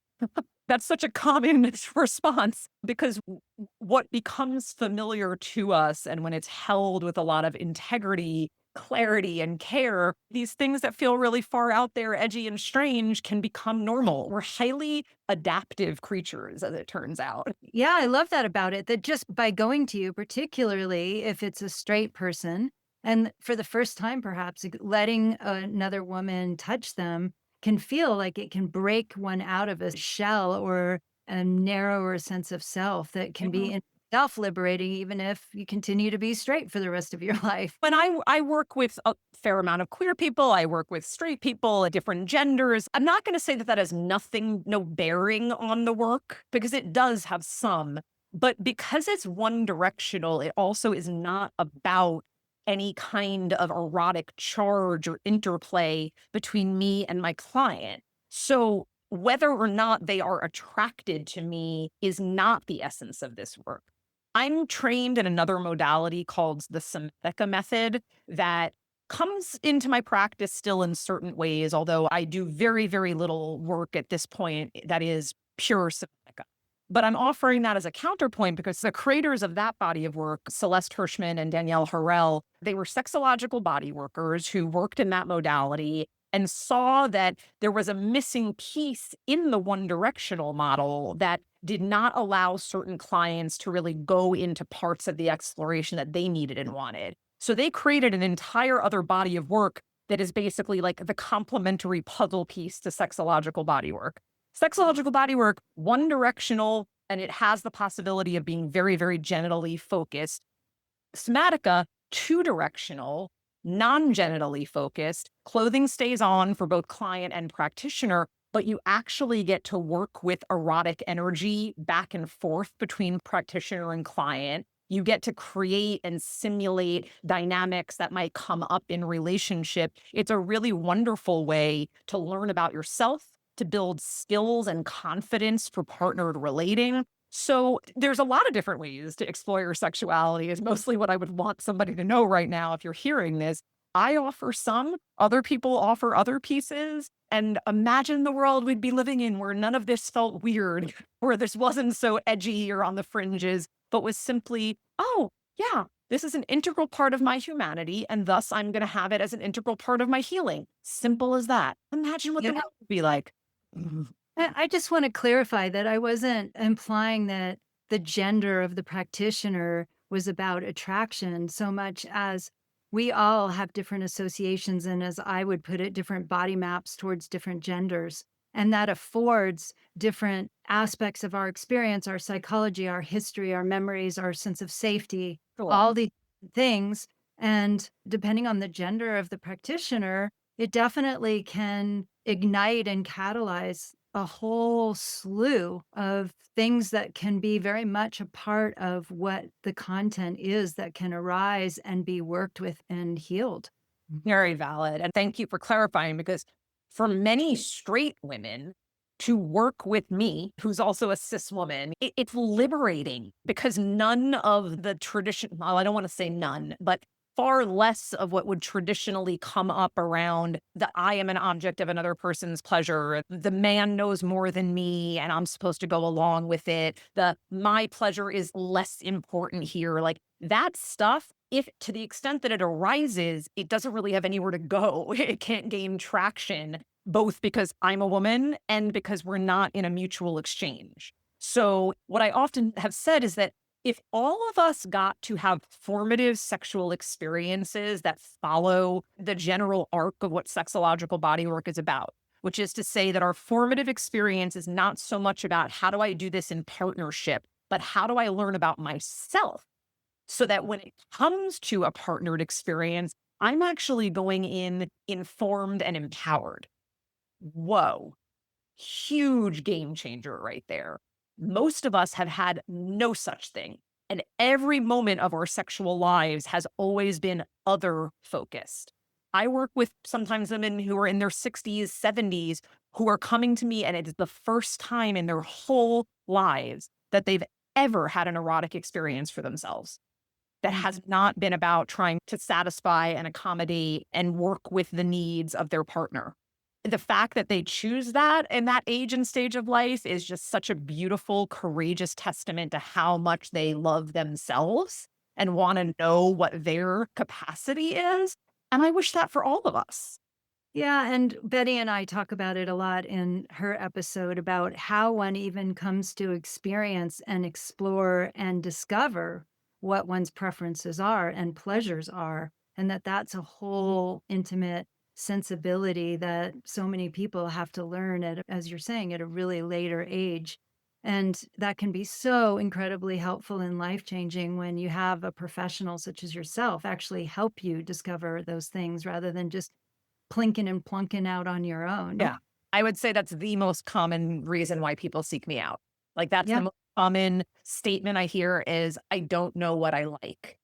Speaker 2: That's such a common response because what becomes familiar to us and when it's held with a lot of integrity, clarity, and care, these things that feel really far out there, edgy and strange can become normal. We're highly adaptive creatures, as it turns out.
Speaker 1: Yeah, I love that about it, that just by going to you, particularly if it's a straight person, and for the first time, perhaps letting another woman touch them can feel like it can break one out of a shell or a narrower sense of self that can be in self liberating, even if you continue to be straight for the rest of your life.
Speaker 2: When I work with a fair amount of queer people, I work with straight people at different genders. I'm not going to say that that has no bearing on the work because it does have some. But because it's one directional, it also is not about any kind of erotic charge or interplay between me and my client. So whether or not they are attracted to me is not the essence of this work. I'm trained in another modality called the Somatic method that comes into my practice still in certain ways, although I do very, very little work at this point that is pure Somatica. But I'm offering that as a counterpoint because the creators of that body of work, Celeste Hirschman and Danielle Harrell, they were sexological body workers who worked in that modality and saw that there was a missing piece in the one directional model that did not allow certain clients to really go into parts of the exploration that they needed and wanted. So they created an entire other body of work that is basically like the complementary puzzle piece to sexological body work. Sexological body work, one directional, and it has the possibility of being very, very genitally focused. Somatica, two directional, non genitally focused. Clothing stays on for both client and practitioner, but you actually get to work with erotic energy back and forth between practitioner and client. You get to create and simulate dynamics that might come up in relationship. It's a really wonderful way to learn about yourself, to build skills and confidence for partnered relating. So there's a lot of different ways to explore your sexuality is mostly what I would want somebody to know right now if you're hearing this. I offer some, other people offer other pieces. And imagine the world we'd be living in where none of this felt weird, where this wasn't so edgy or on the fringes, but was simply, oh, yeah, this is an integral part of my humanity, and thus I'm going to have it as an integral part of my healing. Simple as that. Imagine what the world would be like.
Speaker 1: I just want to clarify that I wasn't implying that the gender of the practitioner was about attraction so much as we all have different associations and, as I would put it, different body maps towards different genders. And that affords different aspects of our experience, our psychology, our history, our memories, our sense of safety,
Speaker 2: Cool.
Speaker 1: all these things. And depending on the gender of the practitioner, it definitely can ignite and catalyze a whole slew of things that can be very much a part of what the content is that can arise and be worked with and healed.
Speaker 2: Very valid. And thank you for clarifying because for many straight women to work with me, who's also a cis woman, it's liberating because none of the tradition, well, I don't want to say none, but far less of what would traditionally come up around the I am an object of another person's pleasure. The man knows more than me and I'm supposed to go along with it. The my pleasure is less important here. Like that stuff, if to the extent that it arises, it doesn't really have anywhere to go. It can't gain traction, both because I'm a woman and because we're not in a mutual exchange. So, what I often have said is that if all of us got to have formative sexual experiences that follow the general arc of what sexological bodywork is about, which is to say that our formative experience is not so much about how do I do this in partnership, but how do I learn about myself so that when it comes to a partnered experience, I'm actually going in informed and empowered. Whoa, huge game changer right there. Most of us have had no such thing. And every moment of our sexual lives has always been other focused. I work with sometimes women who are in their 60s, 70s, who are coming to me, and it is the first time in their whole lives that they've ever had an erotic experience for themselves that has not been about trying to satisfy and accommodate and work with the needs of their partner. The fact that they choose that in that age and stage of life is just such a beautiful, courageous testament to how much they love themselves and want to know what their capacity is. And I wish that for all of us.
Speaker 1: Yeah, and Betty and I talk about it a lot in her episode about how one even comes to experience and explore and discover what one's preferences are and pleasures are, and that that's a whole intimate sensibility that so many people have to learn at, as you're saying, at a really later age. And that can be so incredibly helpful and life changing when you have a professional such as yourself actually help you discover those things rather than just plinking and plunking out on your own.
Speaker 2: Yeah. I would say that's the most common reason why people seek me out. Like that's the
Speaker 1: Yeah.
Speaker 2: most common statement I hear is, I don't know what I like.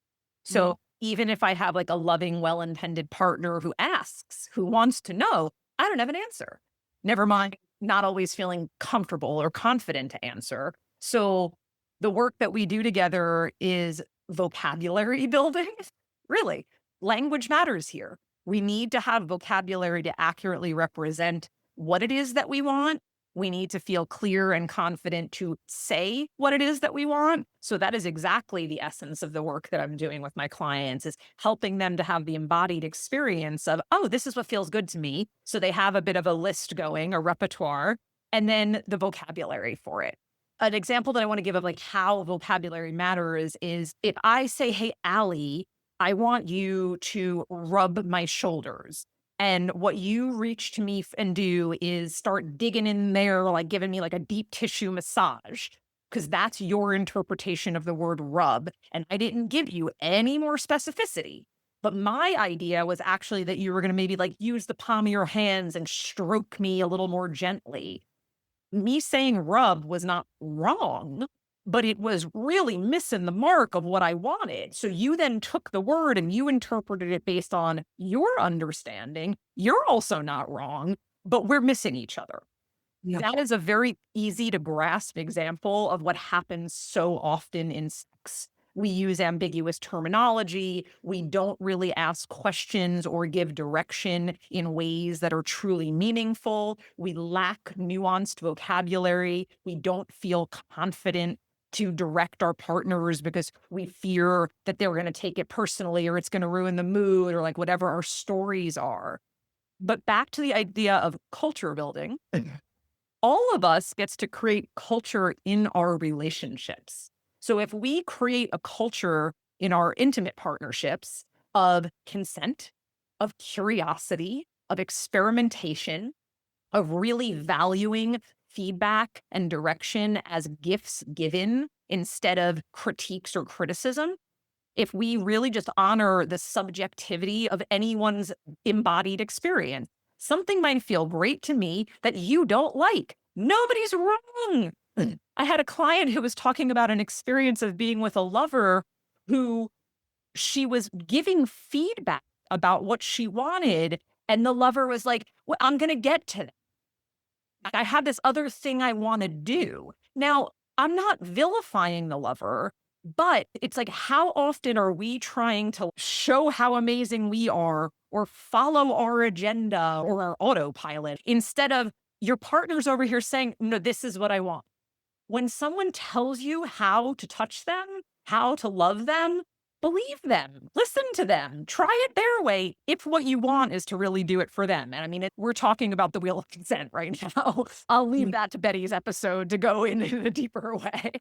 Speaker 1: Mm.
Speaker 2: So Even if I have like a loving, well-intended partner who asks, who wants to know, I don't have an answer. Never mind not always feeling comfortable or confident to answer. So the work that we do together is vocabulary building. Really, language matters here. We need to have vocabulary to accurately represent what it is that we want. We need to feel clear and confident to say what it is that we want. So that is exactly the essence of the work that I'm doing with my clients, is helping them to have the embodied experience of, oh, this is what feels good to me. So they have a bit of a list going, a repertoire, and then the vocabulary for it. An example that I want to give of like how vocabulary matters is if I say, hey, Allie, I want you to rub my shoulders. And what you reach to me and do is start digging in there, like giving me like a deep tissue massage, because that's your interpretation of the word rub. And I didn't give you any more specificity. But my idea was actually that you were going to maybe like use the palm of your hands and stroke me a little more gently. Me saying rub was not wrong, but it was really missing the mark of what I wanted. So you then took the word and you interpreted it based on your understanding. You're also not wrong, but we're missing each other.
Speaker 1: Yeah.
Speaker 2: That is a very easy to grasp example of what happens so often in sex. We use ambiguous terminology. We don't really ask questions or give direction in ways that are truly meaningful. We lack nuanced vocabulary. We don't feel confident to direct our partners because we fear that they're going to take it personally or it's going to ruin the mood or like whatever our stories are. But back to the idea of culture building, all of us gets to create culture in our relationships. So if we create a culture in our intimate partnerships of consent, of curiosity, of experimentation, of really valuing feedback and direction as gifts given instead of critiques or criticism, if we really just honor the subjectivity of anyone's embodied experience, something might feel great to me that you don't like. Nobody's wrong. I had a client who was talking about an experience of being with a lover who she was giving feedback about what she wanted. And the lover was like, well, I'm going to get to that. I have this other thing I want to do. Now, I'm not vilifying the lover, but it's like, how often are we trying to show how amazing we are or follow our agenda or our autopilot instead of your partner's over here saying, no, this is what I want. When someone tells you how to touch them, how to love them, believe them, listen to them, try it their way if what you want is to really do it for them. And I mean, we're talking about the wheel of consent right now. I'll leave that to Betty's episode to go in a deeper way.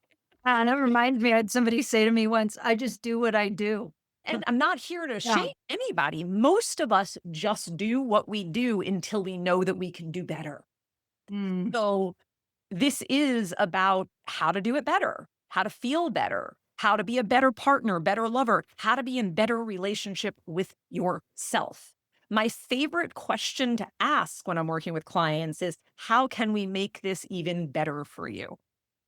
Speaker 1: And that reminds me, I had somebody say to me once, I just do what I do.
Speaker 2: And I'm not here to
Speaker 1: Yeah.
Speaker 2: shame anybody. Most of us just do what we do until we know that we can do better.
Speaker 1: Mm.
Speaker 2: So this is about how to do it better, how to feel better, how to be a better partner, better lover, how to be in better relationship with yourself. My favorite question to ask when I'm working with clients is, how can we make this even better for you?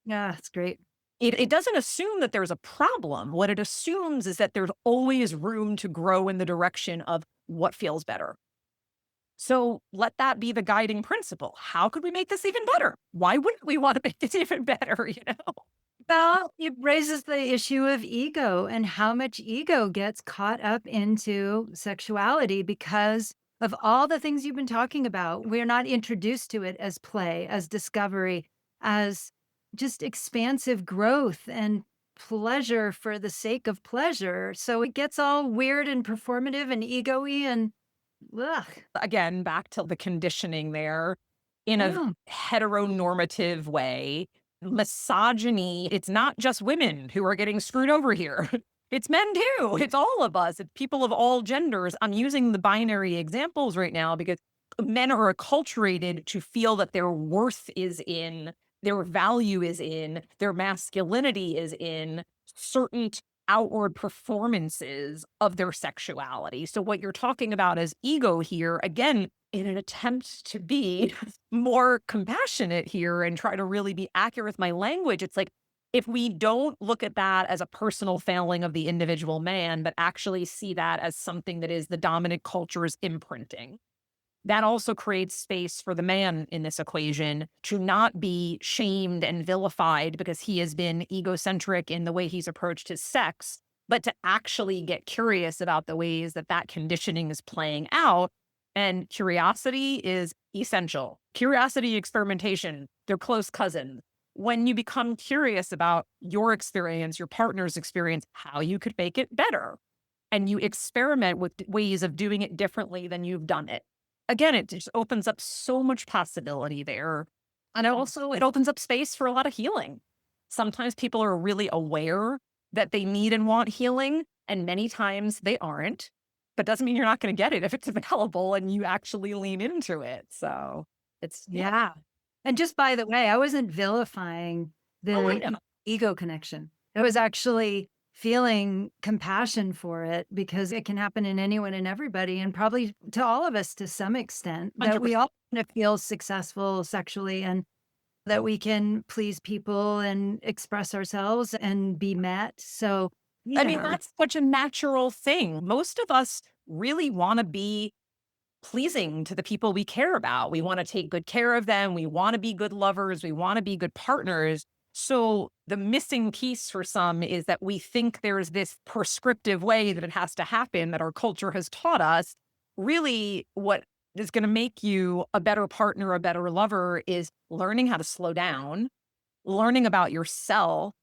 Speaker 1: Yeah, it's great.
Speaker 2: It doesn't assume that there's a problem. What it assumes is that there's always room to grow in the direction of what feels better. So let that be the guiding principle. How could we make this even better? Why wouldn't we want to make this even better, you know?
Speaker 1: Well, it raises the issue of ego and how much ego gets caught up into sexuality because of all the things you've been talking about. We're not introduced to it as play, as discovery, as just expansive growth and pleasure for the sake of pleasure. So it gets all weird and performative and ego-y and ugh.
Speaker 2: Again, back to the conditioning there in a
Speaker 1: Yeah.
Speaker 2: heteronormative way. Misogyny, it's not just women who are getting screwed over here. It's men too. It's all of us. It's people of all genders. I'm using the binary examples right now because men are acculturated to feel that their worth is in, their value is in, their masculinity is in certain outward performances of their sexuality. So what you're talking about as ego here, again, in an attempt to be more compassionate here and try to really be accurate with my language, it's like If we don't look at that as a personal failing of the individual man, but actually see that as something that is the dominant culture's imprinting, that also creates space for the man in this equation to not be shamed and vilified because he has been egocentric in the way he's approached his sex, but to actually get curious about the ways that that conditioning is playing out. And curiosity is essential. Curiosity, experimentation, they're close cousins. When you become curious about your experience, your partner's experience, how you could make it better, and you experiment with ways of doing it differently than you've done it. Again, it just opens up so much possibility there. And it opens up space for a lot of healing. Sometimes people are really aware that they need and want healing, and many times they aren't. But doesn't mean you're not going to get it if it's available and you actually lean into it. So yeah.
Speaker 1: Yeah. And just by the way, I wasn't vilifying
Speaker 2: Oh, I
Speaker 1: the
Speaker 2: know.
Speaker 1: ego connection. I was actually feeling compassion for it because it can happen in anyone and everybody, and probably to all of us to some extent, that we
Speaker 2: 100%.
Speaker 1: all want to feel successful sexually and that we can please people and express ourselves and be met. So,
Speaker 2: I mean,
Speaker 1: yeah.
Speaker 2: that's such a natural thing. Most of us really want to be pleasing to the people we care about. We want to take good care of them. We want to be good lovers. We want to be good partners. So the missing piece for some is that we think there's this prescriptive way that it has to happen that our culture has taught us. Really, what is going to make you a better partner, a better lover is learning how to slow down, learning about yourself,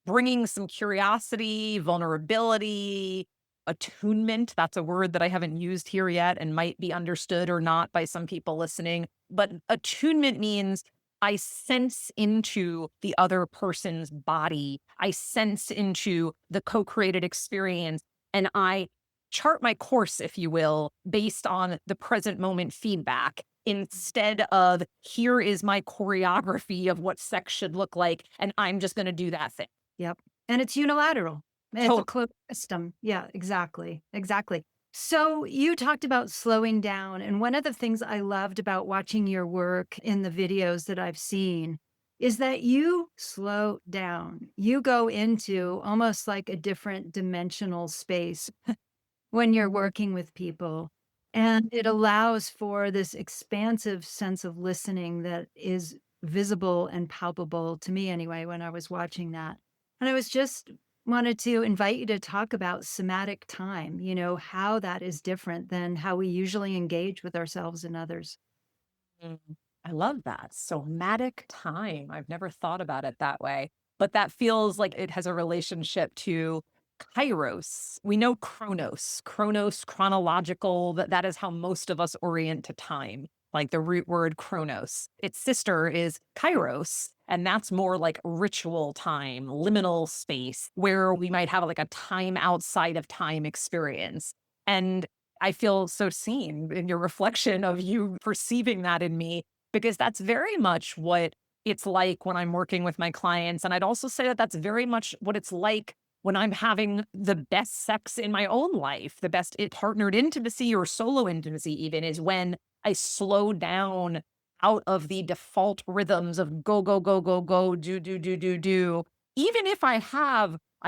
Speaker 2: bringing some curiosity, vulnerability, attunement. That's a word that I haven't used here yet and might be understood or not by some people listening. But attunement means I sense into the other person's body, I sense into the co created experience, and I chart my course, if you will, based on the present moment feedback. Instead of here is my choreography of what sex should look like, and I'm just going to do that thing.
Speaker 1: Yep. And it's unilateral. It's a
Speaker 2: Totally.
Speaker 1: closed system. Yeah, exactly. Exactly. So you talked about slowing down. And one of the things I loved about watching your work in the videos that I've seen is that you slow down. You go into almost like a different dimensional space when you're working with people. And it allows for this expansive sense of listening that is visible and palpable to me anyway when I was watching that. And I was just wanted to invite you to talk about somatic time, how that is different than how we usually engage with ourselves and others.
Speaker 2: Mm, I love that. Somatic time. I've never thought about it that way, but that feels like it has a relationship to kairos. We know chronos, chronological, that is how most of us orient to time, like the root word chronos. Its sister is kairos, and that's more like ritual time, liminal space, where we might have like a time outside of time experience. And I feel so seen in your reflection of you perceiving that in me, because that's very much what it's like when I'm working with my clients. And I'd also say that that's very much what it's like when I'm having the best sex in my own life, the best partnered intimacy or solo intimacy, even is when I slow down out of the default rhythms of go, go, go, go, go, do, do, do, do, do. Even if I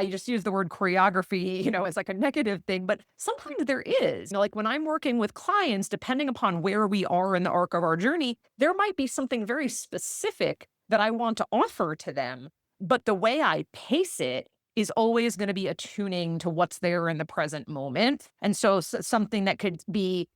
Speaker 2: just use the word choreography, as like a negative thing, but sometimes there is. Like when I'm working with clients, depending upon where we are in the arc of our journey, there might be something very specific that I want to offer to them. But the way I pace it is always going to be attuning to what's there in the present moment. And so something that could be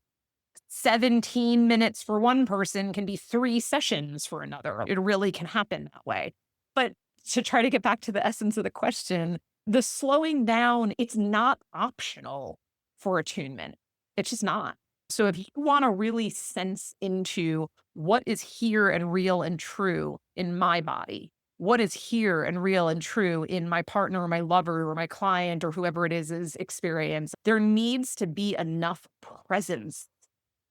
Speaker 2: 17 minutes for one person can be 3 sessions for another. It really can happen that way. But to try to get back to the essence of the question, the slowing down, it's not optional for attunement. It's just not. So if you want to really sense into what is here and real and true in my body, what is here and real and true in my partner or my lover or my client or whoever it is experience, there needs to be enough presence,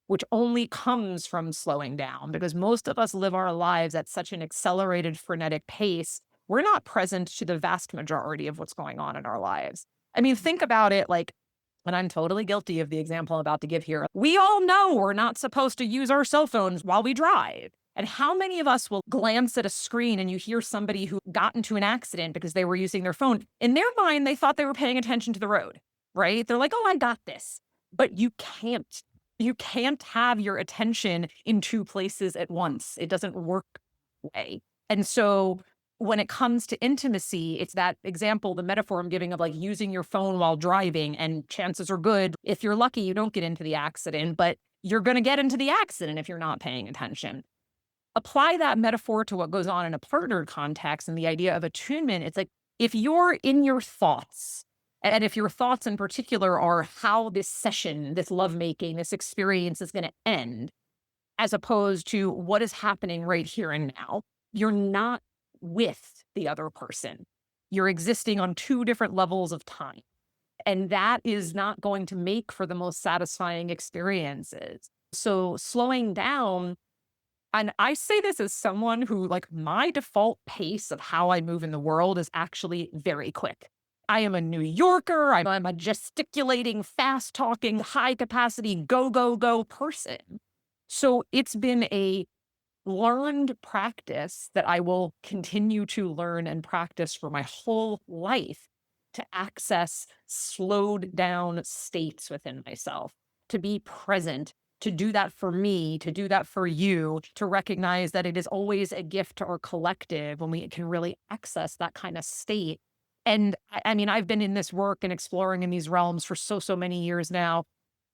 Speaker 2: which only comes from slowing down because most of us live our lives at such an accelerated, frenetic pace. We're not present to the vast majority of what's going on in our lives. I mean, think about it like, and I'm totally guilty of the example I'm about to give here. We all know we're not supposed to use our cell phones while we drive. And how many of us will glance at a screen and you hear somebody who got into an accident because they were using their phone? In their mind, they thought they were paying attention to the road, right? They're like, oh, I got this. But you can't. You can't have your attention in two places at once. It doesn't work that way. And so when it comes to intimacy, it's that example, the metaphor I'm giving of like using your phone while driving. And chances are good, if you're lucky, you don't get into the accident, but you're going to get into the accident if you're not paying attention. Apply that metaphor to what goes on in a partner context and the idea of attunement. It's like if you're in your thoughts, and if your thoughts in particular are how this session, this lovemaking, this experience is going to end, as opposed to what is happening right here and now, you're not with the other person. You're existing on two different levels of time. And that is not going to make for the most satisfying experiences. So slowing down, and I say this as someone who, like, my default pace of how I move in the world is actually very quick. I am a New Yorker. I'm a gesticulating, fast talking, high capacity, go, go, go person. So it's been a learned practice that I will continue to learn and practice for my whole life to access slowed down states within myself, to be present, to do that for me, to do that for you, to recognize that it is always a gift to our collective when we can really access that kind of state. And I mean, I've been in this work and exploring in these realms for so many years now.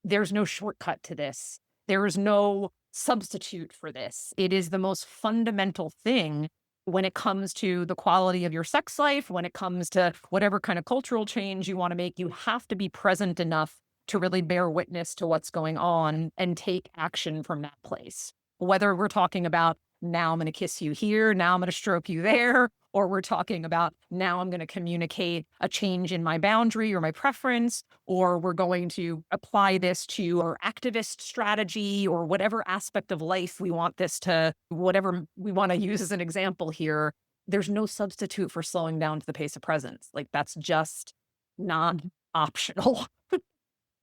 Speaker 2: There's no shortcut to this. There is no substitute for this. It is the most fundamental thing when it comes to the quality of your sex life, when it comes to whatever kind of cultural change you want to make. You have to be present enough to really bear witness to what's going on and take action from that place. Whether we're talking about now I'm going to kiss you here, now I'm going to stroke you there, or we're talking about now I'm going to communicate a change in my boundary or my preference, or we're going to apply this to our activist strategy or whatever aspect of life we want this to, whatever we want to use as an example here. There's no substitute for slowing down to the pace of presence. Like that's just not optional.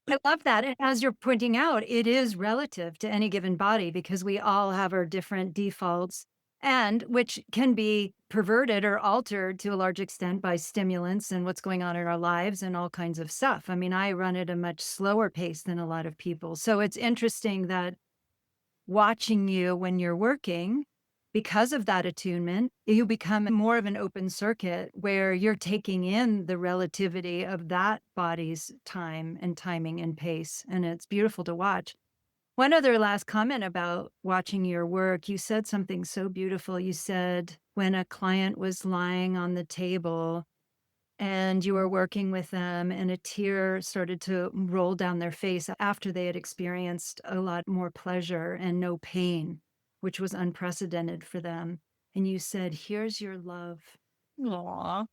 Speaker 1: I love that. And as you're pointing out, it is relative to any given body because we all have our different defaults and which can be perverted or altered to a large extent by stimulants and what's going on in our lives and all kinds of stuff. I mean, I run at a much slower pace than a lot of people. So it's interesting that watching you when you're working, because of that attunement, you become more of an open circuit where you're taking in the relativity of that body's time and timing and pace. And it's beautiful to watch. One other last comment about watching your work, you said something so beautiful. You said when a client was lying on the table and you were working with them and a tear started to roll down their face after they had experienced a lot more pleasure and no pain, which was unprecedented for them. And you said, here's your love.
Speaker 2: Aw.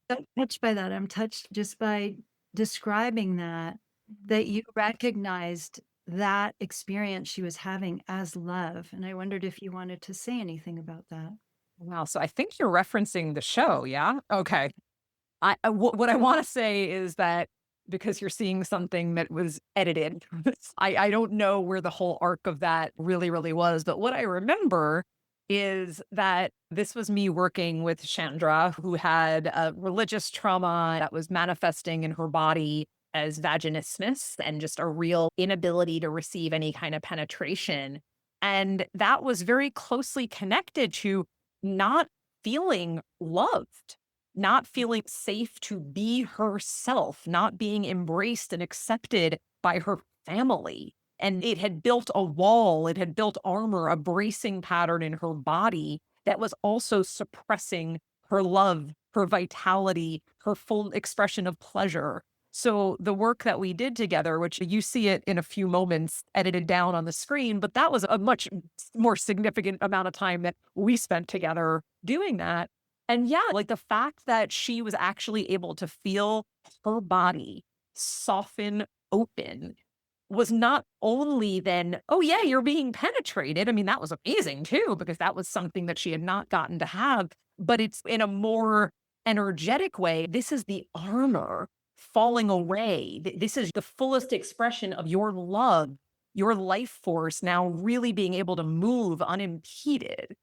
Speaker 1: I'm touched by that. I'm touched just by describing that you recognized that experience she was having as love. And I wondered if you wanted to say anything about that.
Speaker 2: Wow. So I think you're referencing the show. Yeah. Okay. What I want to say is that because you're seeing something that was edited, I don't know where the whole arc of that really was. But what I remember is that this was me working with Chandra, who had a religious trauma that was manifesting in her body as vaginismus and just a real inability to receive any kind of penetration. And that was very closely connected to not feeling loved, not feeling safe to be herself, not being embraced and accepted by her family. And it had built a wall, it had built armor, a bracing pattern in her body that was also suppressing her love, her vitality, her full expression of pleasure. So the work that we did together, which you see it in a few moments edited down on the screen, but that was a much more significant amount of time that we spent together doing that. And yeah, like the fact that she was actually able to feel her body soften open was not only then, oh yeah, you're being penetrated. I mean, that was amazing too, because that was something that she had not gotten to have, but it's in a more energetic way. This is the armor falling away. This is the fullest expression of your love your life force now really being able to move unimpeded.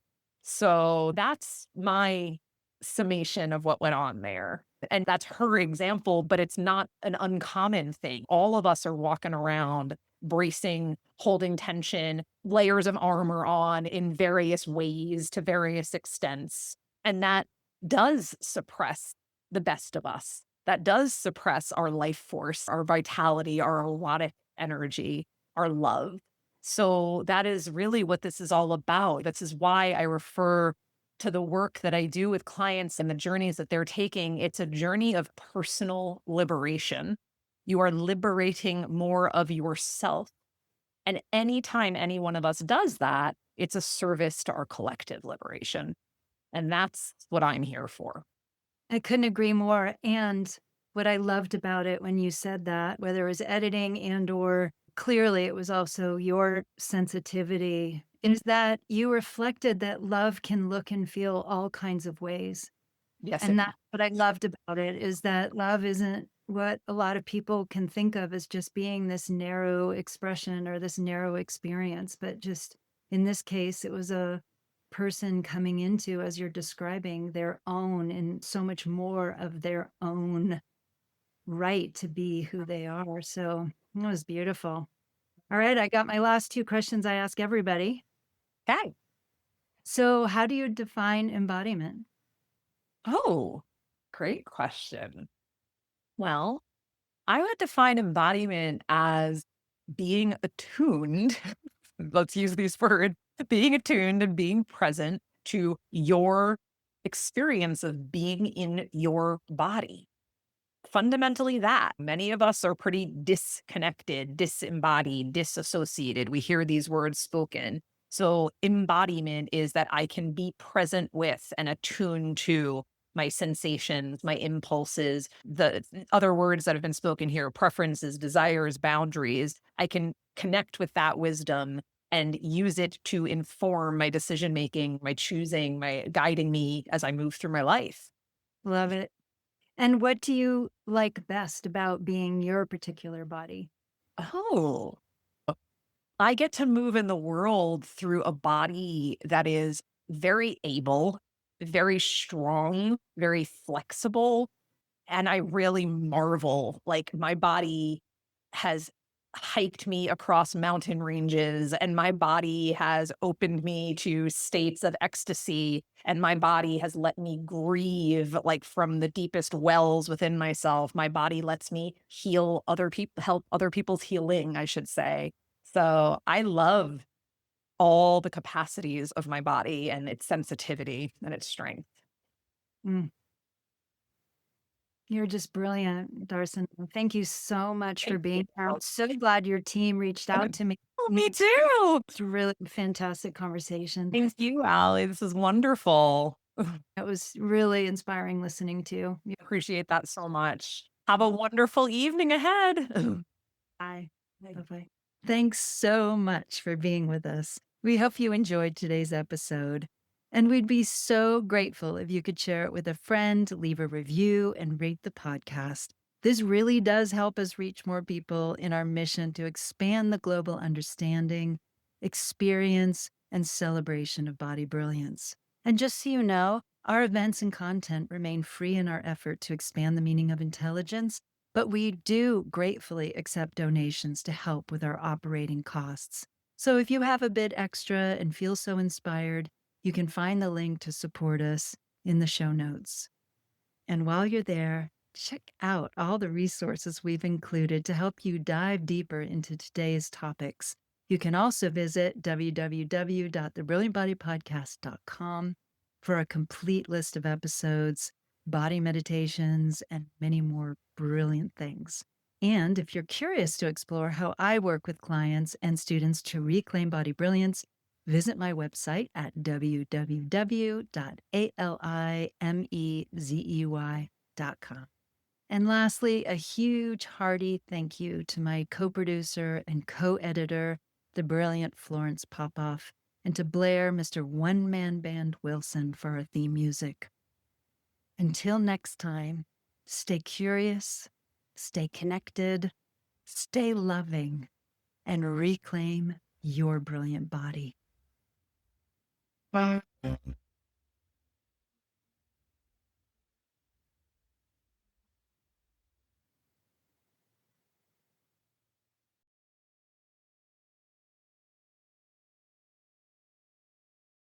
Speaker 2: So that's my summation of what went on there. And that's her example, but it's not an uncommon thing. All of us are walking around bracing, holding tension, layers of armor on in various ways to various extents. And that does suppress the best of us. That does suppress our life force, our vitality, our erotic energy, our love. So that is really what this is all about. This is why I refer to the work that I do with clients and the journeys that they're taking. It's a journey of personal liberation. You are liberating more of yourself. And anytime any one of us does that, it's a service to our collective liberation. And that's what I'm here for.
Speaker 1: I couldn't agree more. And what I loved about it when you said that, whether it was editing and or clearly it was also your sensitivity, is that you reflected that love can look and feel all kinds of ways.
Speaker 2: Yes,
Speaker 1: And that's what I loved about it, is that love isn't what a lot of people can think of as just being this narrow expression or this narrow experience, but just in this case, it was a person coming into, as you're describing, their own and so much more of their own right to be who they are. So it was beautiful. All right, I got my last two questions I ask everybody.
Speaker 2: Okay.
Speaker 1: So, how do you define embodiment?
Speaker 2: Oh, great question. Well, I would define embodiment as being attuned. Let's use these words, being attuned and being present to your experience of being in your body. Fundamentally, that many of us are pretty disconnected, disembodied, disassociated. We hear these words spoken. So, embodiment is that I can be present with and attuned to my sensations, my impulses, the other words that have been spoken here, preferences, desires, boundaries. I can connect with that wisdom and use it to inform my decision making, my choosing, my guiding me as I move through my life.
Speaker 1: Love it. And what do you like best about being your particular body?
Speaker 2: Oh, I get to move in the world through a body that is very able, very strong, very flexible, and I really marvel, like, my body has hiked me across mountain ranges, and my body has opened me to states of ecstasy, and my body has let me grieve, like, from the deepest wells within myself. My body lets me heal other people, help other people's healing, I should say. So, I love all the capacities of my body and its sensitivity and its strength.
Speaker 1: Mm, you're just brilliant, Darson. Thank you so much for
Speaker 2: Thank
Speaker 1: being here.
Speaker 2: you.
Speaker 1: I'm so glad your team reached out to me.
Speaker 2: Oh, me too.
Speaker 1: It's a really fantastic conversation.
Speaker 2: Thank you, Allie. This is wonderful.
Speaker 1: It was really inspiring listening to you.
Speaker 2: Appreciate that so much. Have a wonderful evening ahead.
Speaker 1: Bye. Bye-bye. Thanks so much for being with us. We hope you enjoyed today's episode. And we'd be so grateful if you could share it with a friend, leave a review, and rate the podcast. This really does help us reach more people in our mission to expand the global understanding, experience, and celebration of body brilliance. And just so you know, our events and content remain free in our effort to expand the meaning of intelligence, but we do gratefully accept donations to help with our operating costs. So if you have a bit extra and feel so inspired, you can find the link to support us in the show notes. And while you're there, check out all the resources we've included to help you dive deeper into today's topics. You can also visit www.thebrilliantbodypodcast.com for a complete list of episodes, body meditations, and many more brilliant things. And if you're curious to explore how I work with clients and students to reclaim body brilliance, visit my website at www.alimezey.com. And lastly, a huge hearty thank you to my co-producer and co-editor, the brilliant Florence Popoff, and to Blair, Mr. One Man Band Wilson, for our theme music. Until next time, stay curious, stay connected, stay loving, and reclaim your brilliant body.